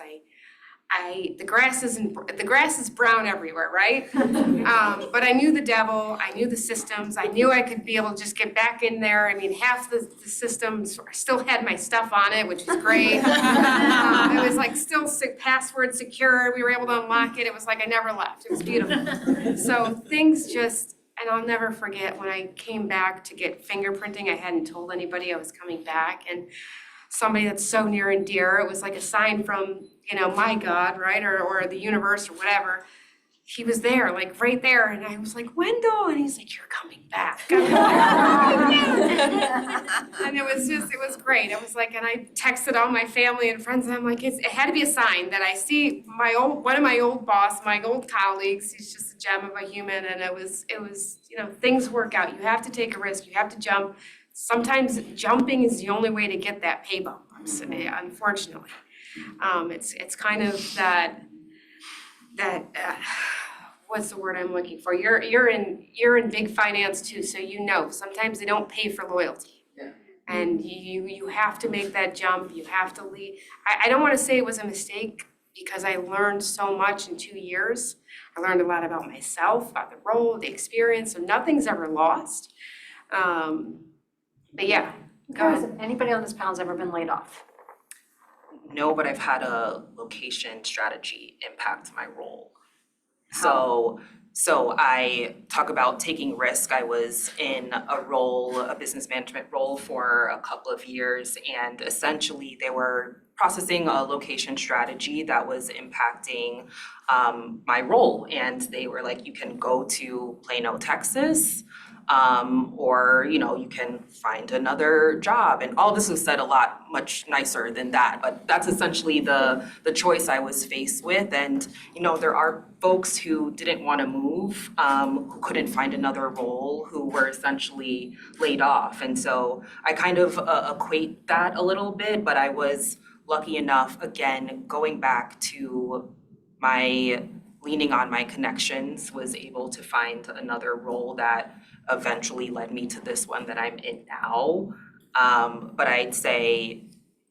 Speaker 5: the grass is brown everywhere, right? But I knew the devil, I knew the systems, I knew I could be able to just get back in there. I mean, half the systems still had my stuff on it, which was great. It was still password secure. We were able to unlock it. It was like I never left. It was beautiful. So things just, and I'll never forget when I came back to get fingerprinting. I hadn't told anybody I was coming back, and somebody that's so near and dear, it was like a sign from, my God, right, or the universe or whatever. He was there, right there, and I was like, Wendell, and he's like, you're coming back. And it was great. It was like, and I texted all my family and friends, and I'm like, it had to be a sign that I see one of my old boss, my old colleagues. He's just a gem of a human, and it was, things work out. You have to take a risk. You have to jump. Sometimes jumping is the only way to get that pay bump, unfortunately. It's kind of that what's the word I'm looking for? You're in big finance too, so sometimes they don't pay for loyalty. Yeah. And you have to make that jump. You have to leave. I don't want to say it was a mistake because I learned so much in 2 years. I learned a lot about myself, about the role, the experience, so nothing's ever lost. But yeah, go ahead.
Speaker 2: Anybody on this panel has ever been laid off?
Speaker 6: No, but I've had a location strategy impact my role.
Speaker 2: How?
Speaker 6: So I talk about taking risk. I was in a business management role for a couple of years, and essentially they were processing a location strategy that was impacting my role. And they were like, you can go to Plano, Texas, or you can find another job, and all this was said a lot much nicer than that, but that's essentially the choice I was faced with. And there are folks who didn't want to move, who couldn't find another role, who were essentially laid off. And so I kind of equate that a little bit, but I was lucky enough, again, going back to my leaning on my connections, was able to find another role that eventually led me to this one that I'm in now. But I'd say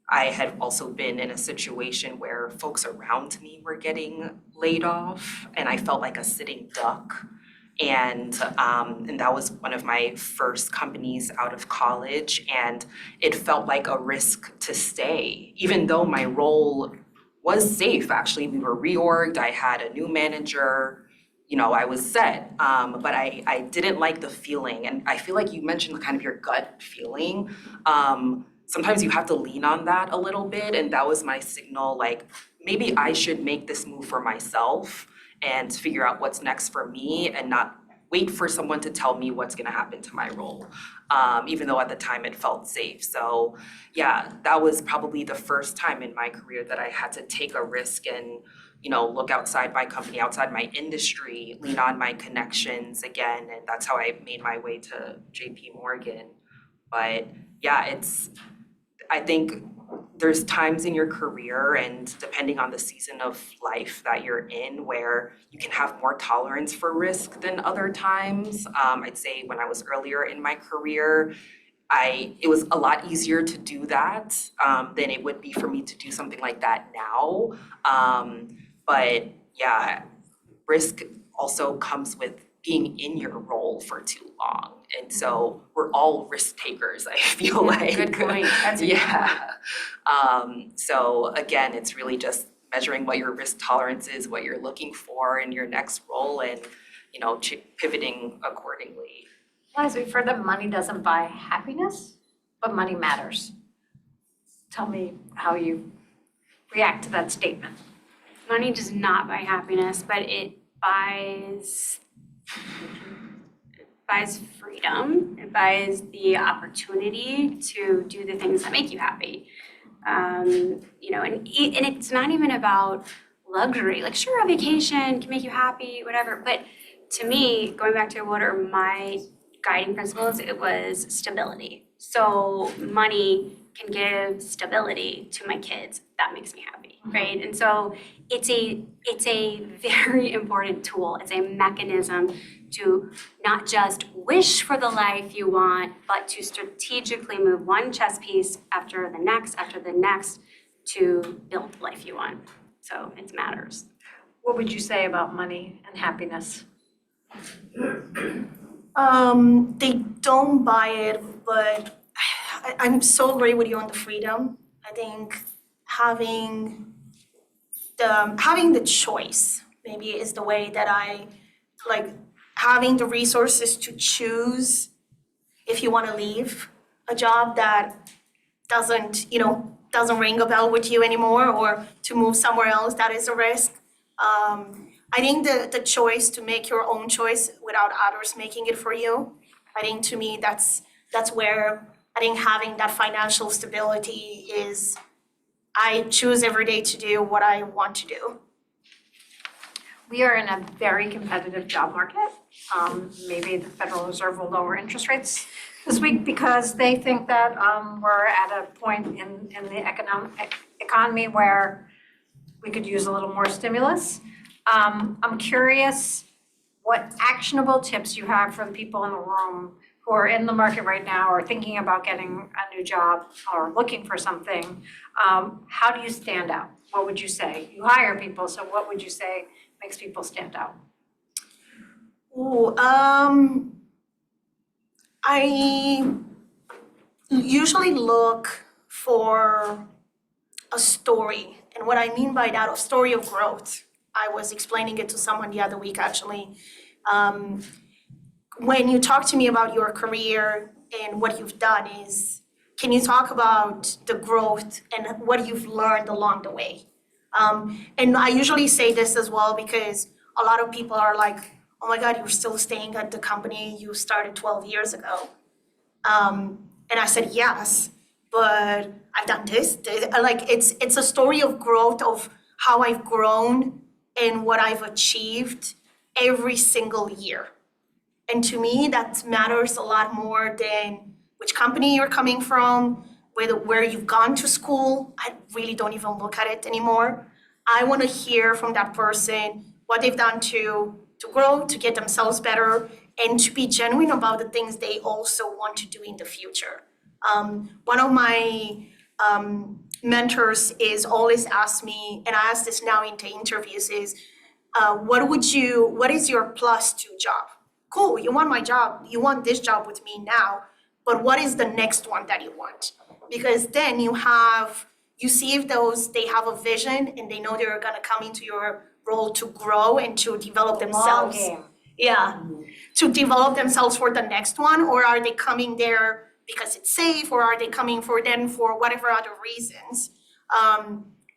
Speaker 6: I had also been in a situation where folks around me were getting laid off, and I felt like a sitting duck. And that was one of my first companies out of college, and it felt like a risk to stay, even though my role was safe. Actually, we were reorged. I had a new manager. I was set, but I didn't like the feeling. And I feel like you mentioned kind of your gut feeling. Sometimes you have to lean on that a little bit. And that was my signal, like, maybe I should make this move for myself and figure out what's next for me and not wait for someone to tell me what's gonna happen to my role, even though at the time it felt safe. So yeah, that was probably the first time in my career that I had to take a risk and look outside my company, outside my industry, lean on my connections again. And that's how I made my way to JP Morgan. But yeah, I think there's times in your career, and depending on the season of life that you're in, where you can have more tolerance for risk than other times. I'd say when I was earlier in my career, it was a lot easier to do that than it would be for me to do something like that now. But yeah, risk also comes with being in your role for too long. And so we're all risk takers, I feel like.
Speaker 5: Good point. That's a good
Speaker 6: Yeah. So again, it's really just measuring what your risk tolerance is, what you're looking for in your next role, and, you know, pivoting accordingly.
Speaker 2: Liza, we've heard that money doesn't buy happiness, but money matters. Tell me how you react to that statement.
Speaker 4: Money does not buy happiness, but it buys freedom. It buys the opportunity to do the things that make you happy. You know, and it's not even about luxury. Like, sure, a vacation can make you happy, whatever. But to me, going back to what are my guiding principles, it was stability. So money can give stability to my kids. That makes me happy, right? And so it's a very important tool. It's a mechanism to not just wish for the life you want, but to strategically move one chess piece after the next to build the life you want. So it matters.
Speaker 2: What would you say about money and happiness?
Speaker 3: They don't buy it, but I'm so agree with you on the freedom. I think having the choice maybe is the way that I like having the resources to choose if you want to leave a job that doesn't ring a bell with you anymore, or to move somewhere else that is a risk. I think the choice to make your own choice without others making it for you, I think to me that's where I think having that financial stability is, I choose every day to do what I want to do.
Speaker 2: We are in a very competitive job market. Maybe the Federal Reserve will lower interest rates this week because they think that we're at a point in the economy where we could use a little more stimulus. I'm curious what actionable tips you have for the people in the room who are in the market right now or thinking about getting a new job or looking for something. How do you stand out? What would you say? You hire people, so what would you say makes people stand out?
Speaker 3: Ooh, I usually look for a story. And what I mean by that, a story of growth. I was explaining it to someone the other week, actually. When you talk to me about your career and what you've done can you talk about the growth and what you've learned along the way? And I usually say this as well because a lot of people are like, oh my God, you're still staying at the company you started 12 years ago. And I said, yes, but I've done this. Like it's a story of growth, of how I've grown and what I've achieved every single year. And to me, that matters a lot more than which company you're coming from, where you've gone to school. I really don't even look at it anymore. I want to hear from that person what they've done to grow, to get themselves better, and to be genuine about the things they also want to do in the future. One of my mentors is always ask me, and I ask this now in the interviews, is what is your plus two job? Cool, you want my job, you want this job with me now, but what is the next one that you want? Because then you see if they have a vision and they know they're gonna come into your role to grow and to develop themselves.
Speaker 2: Long game.
Speaker 3: Yeah, to develop themselves for the next one, or are they coming there because it's safe, or are they coming for whatever other reasons?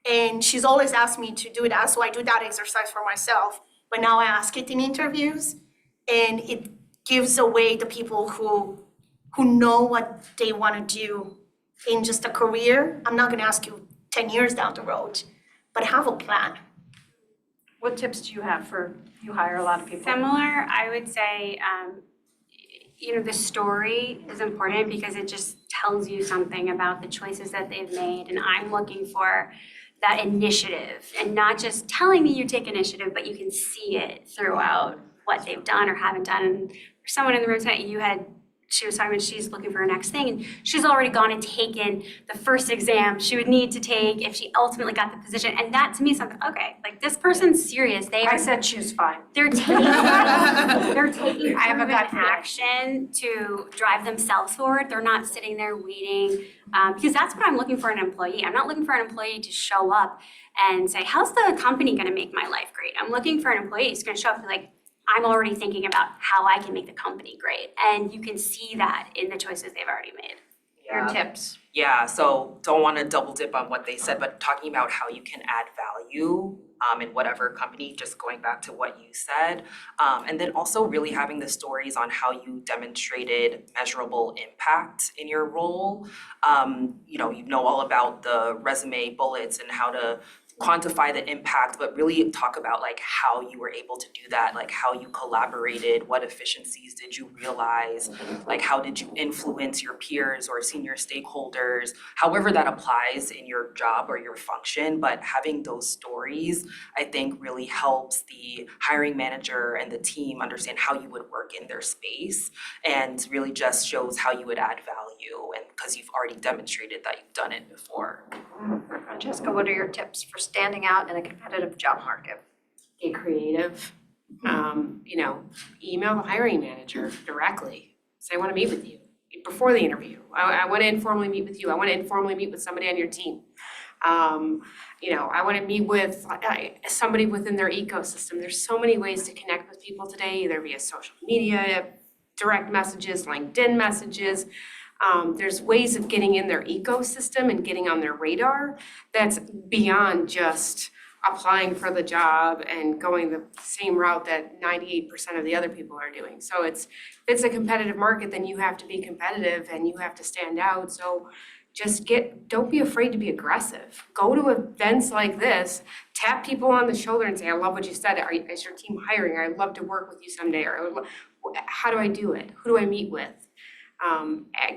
Speaker 3: And she's always asked me to do that, so I do that exercise for myself. But now I ask it in interviews, and it gives away the people who know what they want to do in just a career. I'm not going to ask you 10 years down the road, but have a plan.
Speaker 2: What tips do you have you hire a lot of people?
Speaker 4: Similar, I would say, the story is important because it just tells you something about the choices that they've made. And I'm looking for that initiative, and not just telling me you take initiative, but you can see it throughout what they've done or haven't done. And for someone in the room tonight, you had she was talking about she's looking for her next thing, and she's already gone and taken the first exam she would need to take if she ultimately got the position. And that to me sounds okay, like this person's serious.
Speaker 2: I said choose fine.
Speaker 4: They're taking
Speaker 2: I have a
Speaker 4: proven
Speaker 2: gut feeling.
Speaker 4: action to drive themselves forward. They're not sitting there waiting, because that's what I'm looking for in an employee. I'm not looking for an employee to show up and say, how's the company gonna make my life great? I'm looking for an employee who's gonna show up and be like, I'm already thinking about how I can make the company great. And you can see that in the choices they've already made.
Speaker 2: Your tips.
Speaker 6: Yeah, so don't want to double dip on what they said, but talking about how you can add value in whatever company, just going back to what you said. And then also really having the stories on how you demonstrated measurable impact in your role. You know all about the resume bullets and how to quantify the impact, but really talk about like how you were able to do that, like how you collaborated, what efficiencies did you realize, like how did you influence your peers or senior stakeholders, however that applies in your job or your function. But having those stories, I think really helps the hiring manager and the team understand how you would work in their space, and really just shows how you would add value, and because you've already demonstrated that you've done it before.
Speaker 2: Francesca, what are your tips for standing out in a competitive job market?
Speaker 5: Get creative. Email the hiring manager directly. Say, I want to meet with you before the interview. I want to informally meet with you. I want to informally meet with somebody on your team. I want to meet with somebody within their ecosystem. There's so many ways to connect with people today, either via social media, direct messages, LinkedIn messages. There's ways of getting in their ecosystem and getting on their radar that's beyond just applying for the job and going the same route that 98% of the other people are doing. So if it's a competitive market, then you have to be competitive and you have to stand out. So don't be afraid to be aggressive. Go to events like this, tap people on the shoulder and say, I love what you said. Is your team hiring? I'd love to work with you someday. Or how do I do it? Who do I meet with?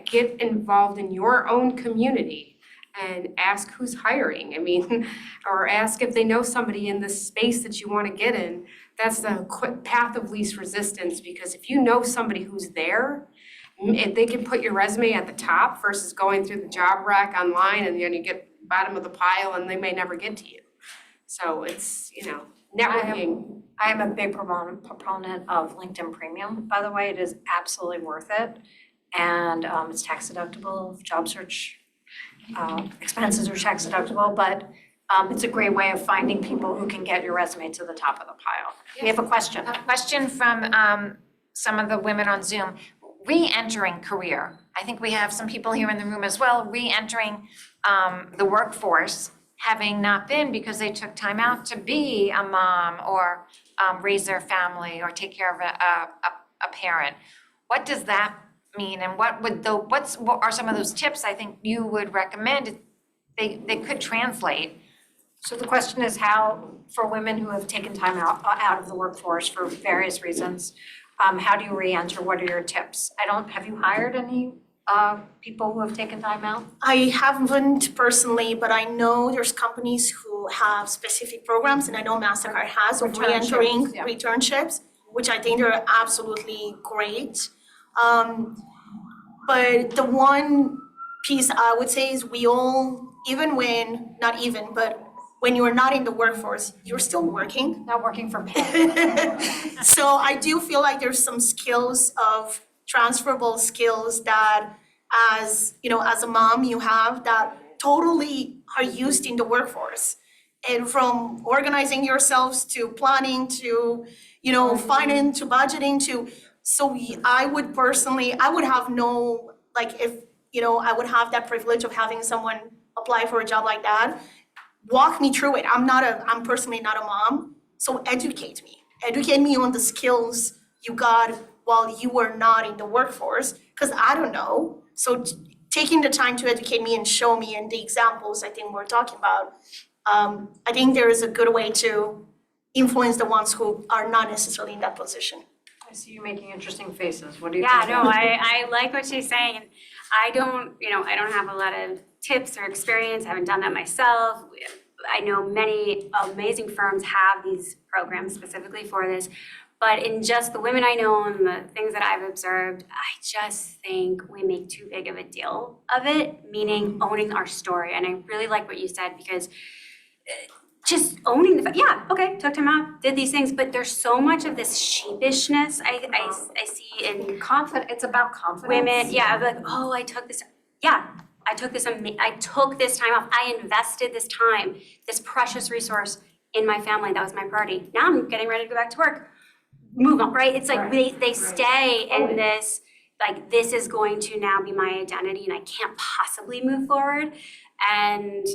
Speaker 5: Get involved in your own community and ask who's hiring. Or ask if they know somebody in the space that you want to get in. That's the quick path of least resistance, because if you know somebody who's there, if they can put your resume at the top versus going through the job rack online and then you get bottom of the pile and they may never get to you. So it's, networking.
Speaker 2: I am a big proponent of LinkedIn Premium, by the way. It is absolutely worth it. And it's tax deductible, job search expenses are tax deductible, but it's a great way of finding people who can get your resume to the top of the pile. We have a question.
Speaker 1: A question from some of the women on Zoom. Re-entering career. I think we have some people here in the room as well, re-entering the workforce, having not been because they took time out to be a mom or raise their family or take care of a parent. What does that mean, and what are some of those tips I think you would recommend they could translate?
Speaker 2: So the question is how, for women who have taken time out of the workforce for various reasons, how do you re-enter? What are your tips? Have you hired any people who have taken time out?
Speaker 3: I haven't personally, but I know there's companies who have specific programs, and I know Mastercard has of re-entering
Speaker 2: yeah.
Speaker 3: returnships, which I think are absolutely great. But the one piece I would say is we all, but when you're not in the workforce, you're still working.
Speaker 2: Not working from home.
Speaker 3: So I do feel like there's some transferable skills that as a mom you have that totally are used in the workforce. And from organizing yourselves to planning to, finance to budgeting I would have no, I would have that privilege of having someone apply for a job like that. Walk me through it. I'm personally not a mom, so educate me on the skills you got while you were not in the workforce, because I don't know. So taking the time to educate me and show me, and the examples I think we're talking about, I think there is a good way to influence the ones who are not necessarily in that position.
Speaker 2: I see you making interesting faces. What do you
Speaker 4: Yeah,
Speaker 2: think?
Speaker 4: no, I like what she's saying. And I don't have a lot of tips or experience. I haven't done that myself. I know many amazing firms have these programs specifically for this. But in just the women I know and the things that I've observed, I just think we make too big of a deal of it, meaning owning our story. And I really like what you said, because just owning the fact, yeah, okay, took time out, did these things, but there's so much of this sheepishness I see in
Speaker 2: It's about confidence.
Speaker 4: women. Yeah, like, oh, I took this time off. I invested this time, this precious resource in my family. That was my priority. Now I'm getting ready to go back to work. Move on, right? It's like they stay in this, like, this is going to now be my identity and I can't possibly move forward. And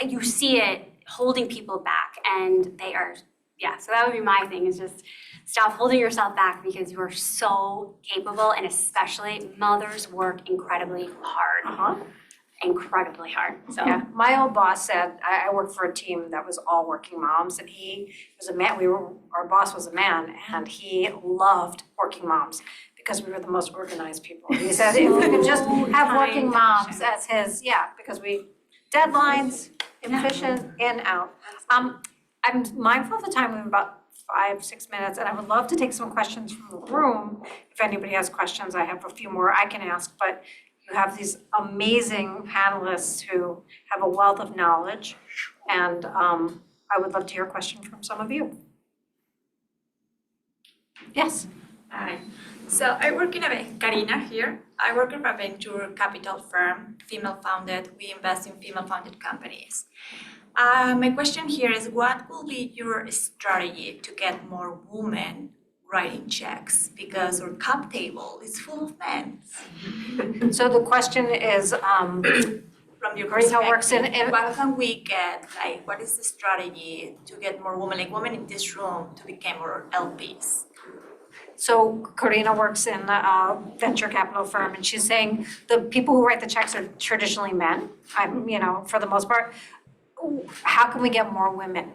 Speaker 4: you see it holding people back, and they are, so that would be my thing, is just stop holding yourself back, because you are so capable, and especially mothers work incredibly hard. Incredibly hard, so.
Speaker 2: Yeah, my old boss said, I worked for a team that was all working moms, and he was a man, our boss was a man, and he loved working moms because we were the most organized people. He said if we could just have working moms as his, because deadlines, efficient, in, out. I'm mindful of the time, we have about 5-6 minutes, and I would love to take some questions from the room. If anybody has questions, I have a few more I can ask, but you have these amazing panelists who have a wealth of knowledge, and I would love to hear a question from some of you. Yes?
Speaker 7: Hi. So I work in Karina here. I work in a venture capital firm, female founded. We invest in female founded companies. My question here is, what will be your strategy to get more women writing checks? Because our cap table is full of men.
Speaker 2: So the question is,
Speaker 7: From your
Speaker 2: Karina works in-
Speaker 7: perspective, what can we get? Like, what is the strategy to get more women, like women in this room, to become more LPs?
Speaker 2: so Karina works in a venture capital firm, and she's saying the people who write the checks are traditionally men, for the most part. How can we get more women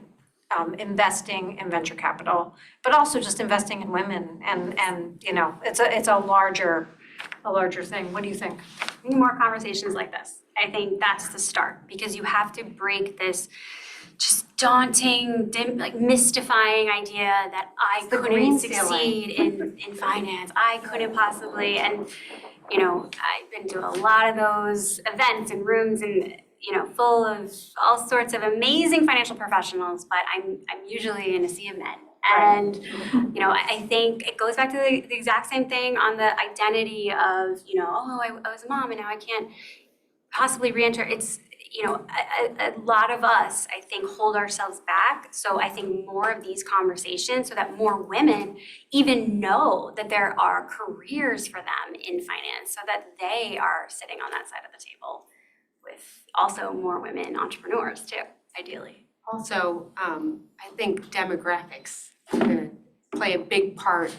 Speaker 2: investing in venture capital, but also just investing in women, and it's a larger thing. What do you think?
Speaker 4: We need more conversations like this. I think that's the start, because you have to break this just daunting, mystifying idea that I
Speaker 2: the
Speaker 4: couldn't
Speaker 2: green
Speaker 4: succeed in finance. I couldn't possibly, and I've been to a lot of those events and rooms, and full of all sorts of amazing financial professionals, but I'm usually in a sea of men. And, I think it goes back to the exact same thing on the identity of, I was a mom and now I can't possibly re-enter. It's, a lot of us, I think, hold ourselves back. So I think more of these conversations, so that more women even know that there are careers for them in finance, so that they are sitting on that side of the table with also more women entrepreneurs too, ideally.
Speaker 5: Also, I think demographics are gonna play a big part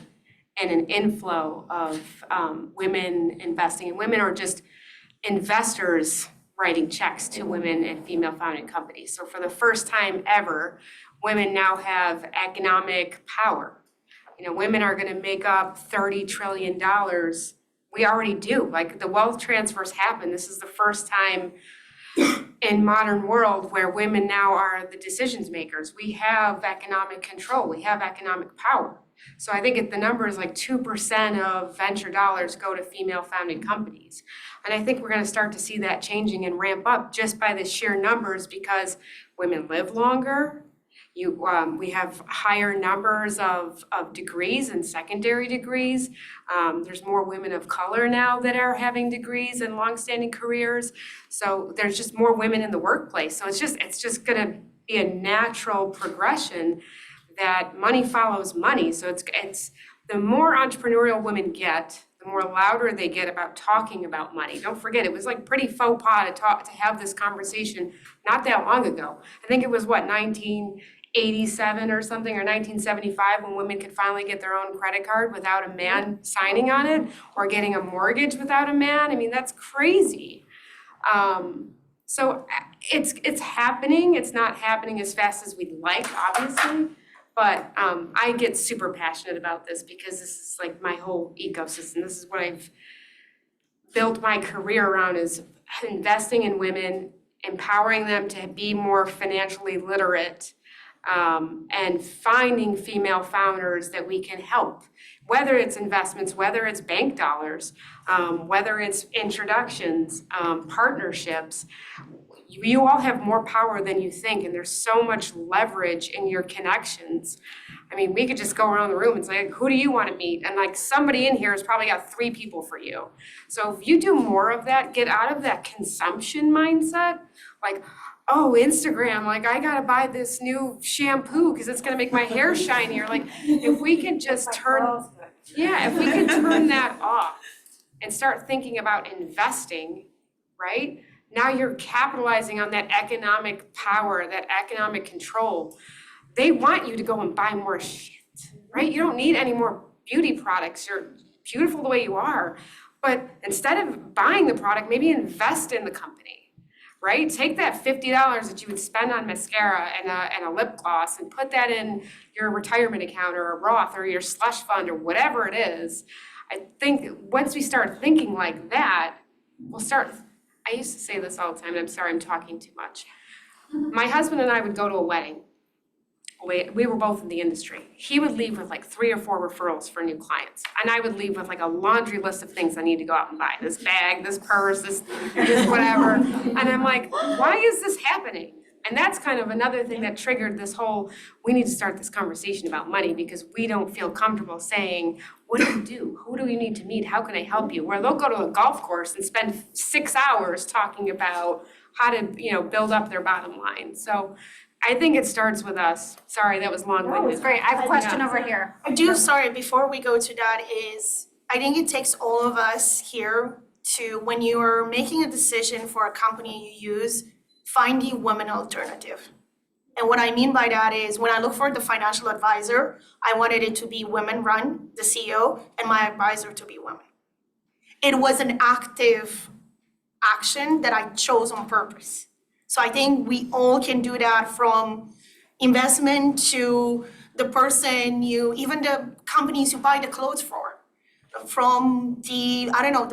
Speaker 5: in an inflow of women investing in women, or just investors writing checks to women and female-founded companies. So for the first time ever, women now have economic power. Women are gonna make up $30 trillion. We already do, like, the wealth transfers happen. This is the first time in modern world where women now are the decisions makers. We have economic control, we have economic power. So I think the number is like 2% of venture dollars go to female-founded companies. And I think we're gonna start to see that changing and ramp up just by the sheer numbers, because women live longer. We have higher numbers of degrees and secondary degrees. There's more women of color now that are having degrees and longstanding careers. So there's just more women in the workplace. So it's just gonna be a natural progression that money follows money. So it's the more entrepreneurial women get, the more louder they get about talking about money. Don't forget, it was like pretty faux pas to have this conversation not that long ago. I think it was 1987 or something, or 1975, when women could finally get their own credit card without a man signing on it, or getting a mortgage without a man. I mean, that's crazy. So it's happening. It's not happening as fast as we'd like, obviously. But I get super passionate about this, because this is like my whole ecosystem. This is what I've built my career around, is investing in women, empowering them to be more financially literate, and finding female founders that we can help, whether it's investments, whether it's bank dollars, whether it's introductions, partnerships. You all have more power than you think, and there's so much leverage in your connections. I mean, we could just go around the room and say, who do you want to meet? And like somebody in here has probably got 3 people for you. So if you do more of that, get out of that consumption mindset, like, oh, Instagram, like I gotta buy this new shampoo because it's gonna make my hair shinier. Like, if we could just turn that off and start thinking about investing, right? Now you're capitalizing on that economic power, that economic control. They want you to go and buy more shit, right? You don't need any more beauty products. You're beautiful the way you are. But instead of buying the product, maybe invest in the company, right? Take that $50 that you would spend on mascara and a lip gloss and put that in your retirement account or a Roth or your slush fund or whatever it is. I think once we start thinking like that, we'll start. I used to say this all the time, and I'm sorry I'm talking too much. My husband and I would go to a wedding. We were both in the industry. He would leave with like 3 or 4 referrals for new clients. And I would leave with like a laundry list of things I need to go out and buy. This bag, this purse, this whatever. And I'm like, why is this happening? And that's kind of another thing that triggered this whole, we need to start this conversation about money because we don't feel comfortable saying, what do you do? Who do you need to meet? How can I help you? Where they'll go to a golf course and spend 6 hours talking about how to, build up their bottom line. So I think it starts with us. Sorry, that was long-winded.
Speaker 2: No, it's great. I have a question over here.
Speaker 3: Before we go to that I think it takes all of us here to, when you are making a decision for a company you use, find the women alternative. And what I mean by that is when I look for the financial advisor, I wanted it to be women run, the CEO, and my advisor to be women. It was an active action that I chose on purpose. So I think we all can do that, from investment to the person even the companies you buy the clothes for, from the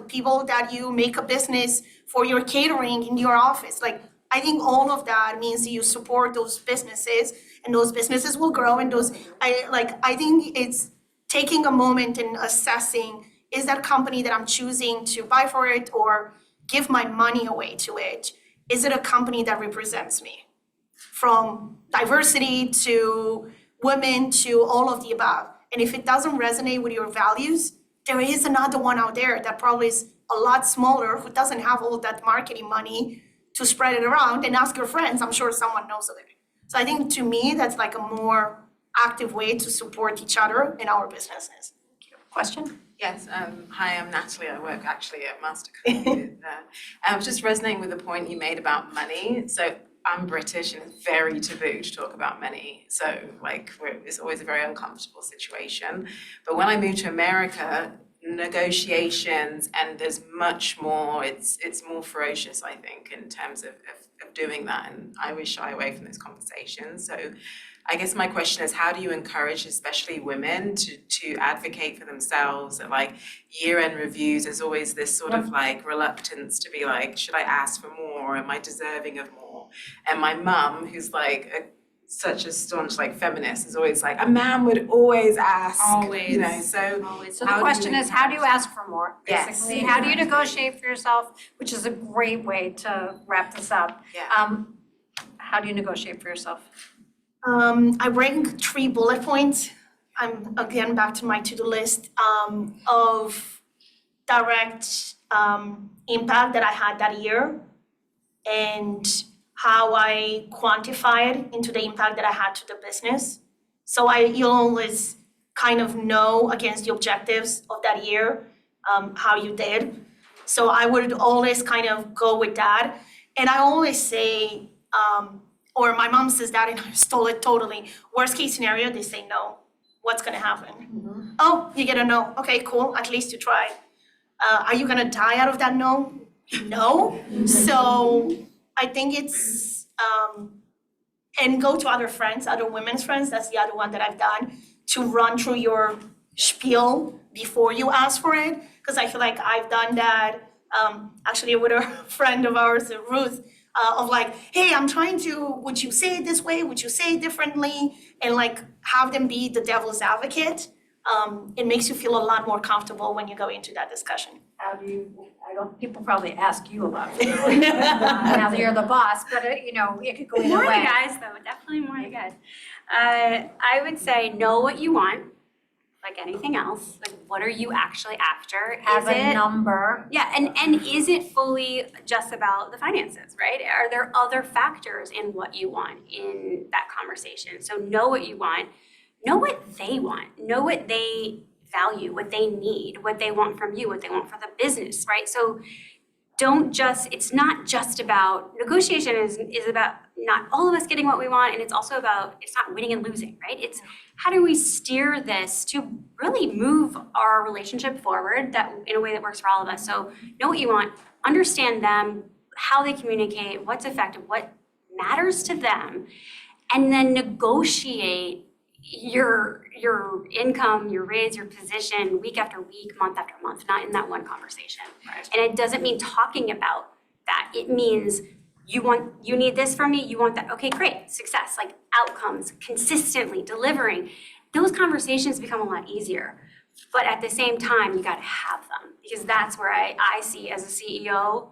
Speaker 3: people that you make a business for your catering in your office. Like, I think all of that means you support those businesses and those businesses will grow, and I think it's taking a moment and assessing, is that company that I'm choosing to buy for it or give my money away to it, is it a company that represents me? From diversity to women to all of the above. And if it doesn't resonate with your values, there is another one out there that probably is a lot smaller, who doesn't have all that marketing money to spread it around, and ask your friends. I'm sure someone knows of it. So I think, to me, that's like a more active way to support each other in our businesses.
Speaker 2: Question?
Speaker 8: Yes, hi, I'm Natalie. I work actually at Mastercard. I was just resonating with the point you made about money. So I'm British and it's very taboo to talk about money. So it's always a very uncomfortable situation. But when I moved to America, negotiations, and there's much more, it's more ferocious, I think, in terms of doing that. And I always shy away from those conversations. So I guess my question is, how do you encourage especially women to advocate for themselves at year-end reviews? There's always this sort of reluctance to be like, should I ask for more? Am I deserving of more? And my mum, who's such a staunch feminist, is always like, a man would always ask.
Speaker 5: Always.
Speaker 2: So the question is, how do you ask for more?
Speaker 8: Yes.
Speaker 2: Basically, how do you negotiate for yourself? Which is a great way to wrap this up.
Speaker 8: Yeah.
Speaker 2: How do you negotiate for yourself?
Speaker 3: I bring 3 bullet points. I'm again back to my to-do list of direct impact that I had that year, and how I quantify it into the impact that I had to the business. So you'll always kind of know against the objectives of that year how you did. So I would always kind of go with that. And I always say, or my mom says that and I stole it totally. Worst case scenario, they say no. What's gonna happen? Mm-hmm. Oh, you get a no. Okay, cool, at least you tried. Are you gonna die out of that no? No. So I think it's, and go to other friends, other women's friends, that's the other one that I've done, to run through your spiel before you ask for it. Because I feel like I've done that, actually with a friend of ours, Ruth, of like, hey, I'm trying to, would you say it this way? Would you say it differently? And like have them be the devil's advocate. It makes you feel a lot more comfortable when you go into that discussion.
Speaker 2: How do you, people probably ask you a lot. Now that you're the boss, but you know, it could go either
Speaker 4: More
Speaker 2: way.
Speaker 4: you guys though, definitely more you guys. I would say know what you want, like anything else. Like what are you actually after?
Speaker 2: Have
Speaker 4: Is
Speaker 2: a
Speaker 4: it
Speaker 2: number.
Speaker 4: Yeah, and is it fully just about the finances, right? Are there other factors in what you want in that conversation? So know what you want, know what they want, know what they value, what they need, what they want from you, what they want for the business, right? So it's not just about, negotiation is about not all of us getting what we want, and it's also about, it's not winning and losing, right? It's how do we steer this to really move our relationship forward that in a way that works for all of us. So know what you want, understand them, how they communicate, what's effective, what matters to them, and then negotiate your income, your raise, your position week after week, month after month, not in that one conversation.
Speaker 5: Right.
Speaker 4: And it doesn't mean talking about that. It means you need this from me, you want that. Okay, great, success, like outcomes, consistently delivering. Those conversations become a lot easier. But at the same time, you gotta have them, because that's where I see as a CEO,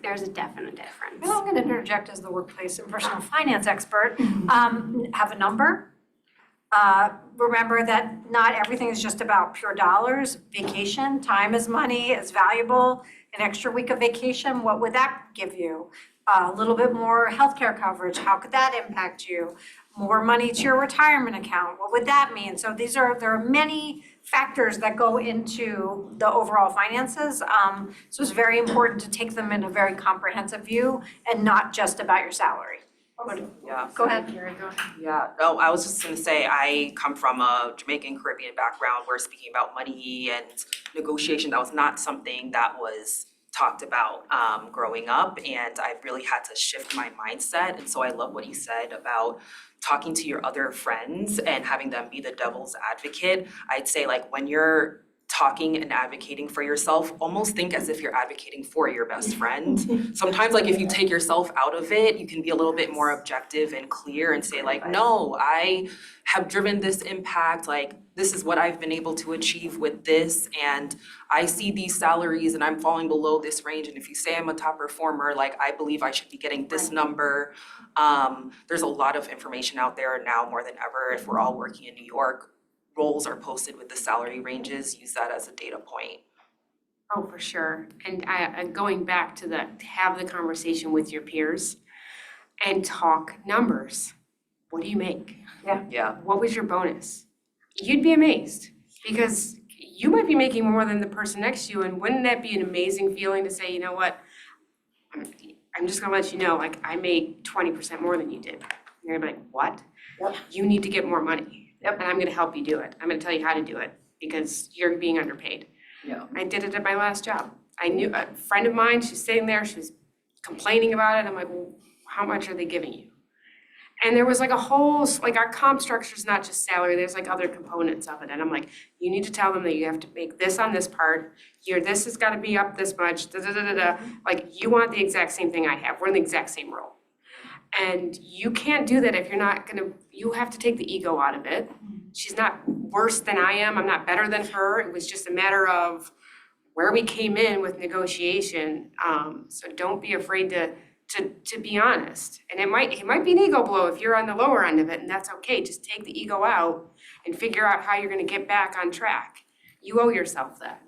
Speaker 4: there's a definite difference.
Speaker 2: Well, I'm going to interject as the workplace and personal finance expert. Have a number. Remember that not everything is just about pure dollars. Vacation, time is money, is valuable. An extra week of vacation, what would that give you? A little bit more healthcare coverage, how could that impact you? More money to your retirement account, what would that mean? So there are many factors that go into the overall finances. So it's very important to take them in a very comprehensive view and not just about your salary.
Speaker 6: Yeah.
Speaker 2: Go ahead, Karen, go ahead.
Speaker 6: Yeah, no, I was just gonna say, I come from a Jamaican Caribbean background where speaking about money and negotiation, that was not something that was talked about growing up, and I've really had to shift my mindset. And so I love what you said about talking to your other friends and having them be the devil's advocate. I'd say like when you're talking and advocating for yourself, almost think as if you're advocating for your best friend. Sometimes like if you take yourself out of it, you can be a little bit more objective and clear and say like, no, I have driven this impact, like this is what I've been able to achieve with this, and I see these salaries and I'm falling below this range, and if you say I'm a top performer, like I believe I should be getting this number. There's a lot of information out there now more than ever. If we're all working in New York, roles are posted with the salary ranges, use that as a data point.
Speaker 5: Oh, for sure. And going back to have the conversation with your peers and talk numbers. What do you make?
Speaker 6: Yeah.
Speaker 5: What was your bonus? You'd be amazed, because you might be making more than the person next to you, and wouldn't that be an amazing feeling to say, you know what? I'm just gonna let you know, like I made 20% more than you did. You're gonna be like, what?
Speaker 2: Yep.
Speaker 5: You need to get more money. Yep. And I'm gonna help you do it. I'm gonna tell you how to do it, because you're being underpaid.
Speaker 6: Yeah.
Speaker 5: I did it at my last job. I knew a friend of mine, she's sitting there, she was complaining about it. I'm like, well, how much are they giving you? And there was like a whole, like our comp structure is not just salary, there's like other components of it. And I'm like, you need to tell them that you have to make this on this part, this has gotta be up this much, Like you want the exact same thing I have, we're in the exact same role. And you can't do that if you're not gonna, you have to take the ego out of it. She's not worse than I am, I'm not better than her. It was just a matter of where we came in with negotiation. So don't be afraid to be honest. And it might be an ego blow if you're on the lower end of it, and that's okay. Just take the ego out and figure out how you're gonna get back on track. You owe yourself that.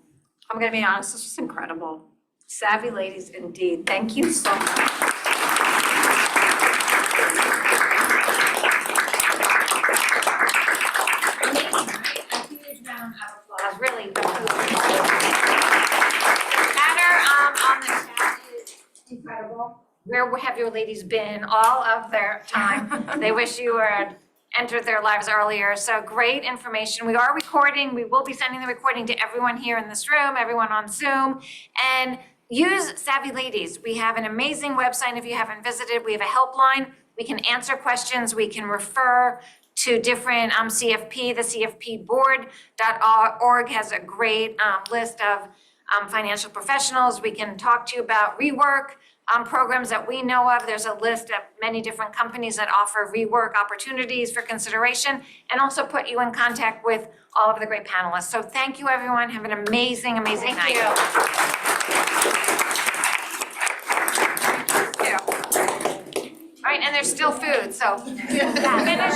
Speaker 2: I'm gonna be honest, this was incredible. Savvy ladies indeed, thank you so much. Really. On the chat is incredible. Where have your ladies been all of their time? They wish you had entered their lives earlier. So great information. We are recording. We will be sending the recording to everyone here in this room, everyone on Zoom. And use Savvy Ladies. We have an amazing website if you haven't visited. We have a helpline. We can answer questions. We can refer to different CFP. The CFP board.org has a great list of
Speaker 1: financial professionals. We can talk to you about rework programs that we know of. There's a list of many different companies that offer rework opportunities for consideration, and also put you in contact with all of the great panelists. So thank you, everyone. Have an amazing, amazing night. All right, and there's still food, so finish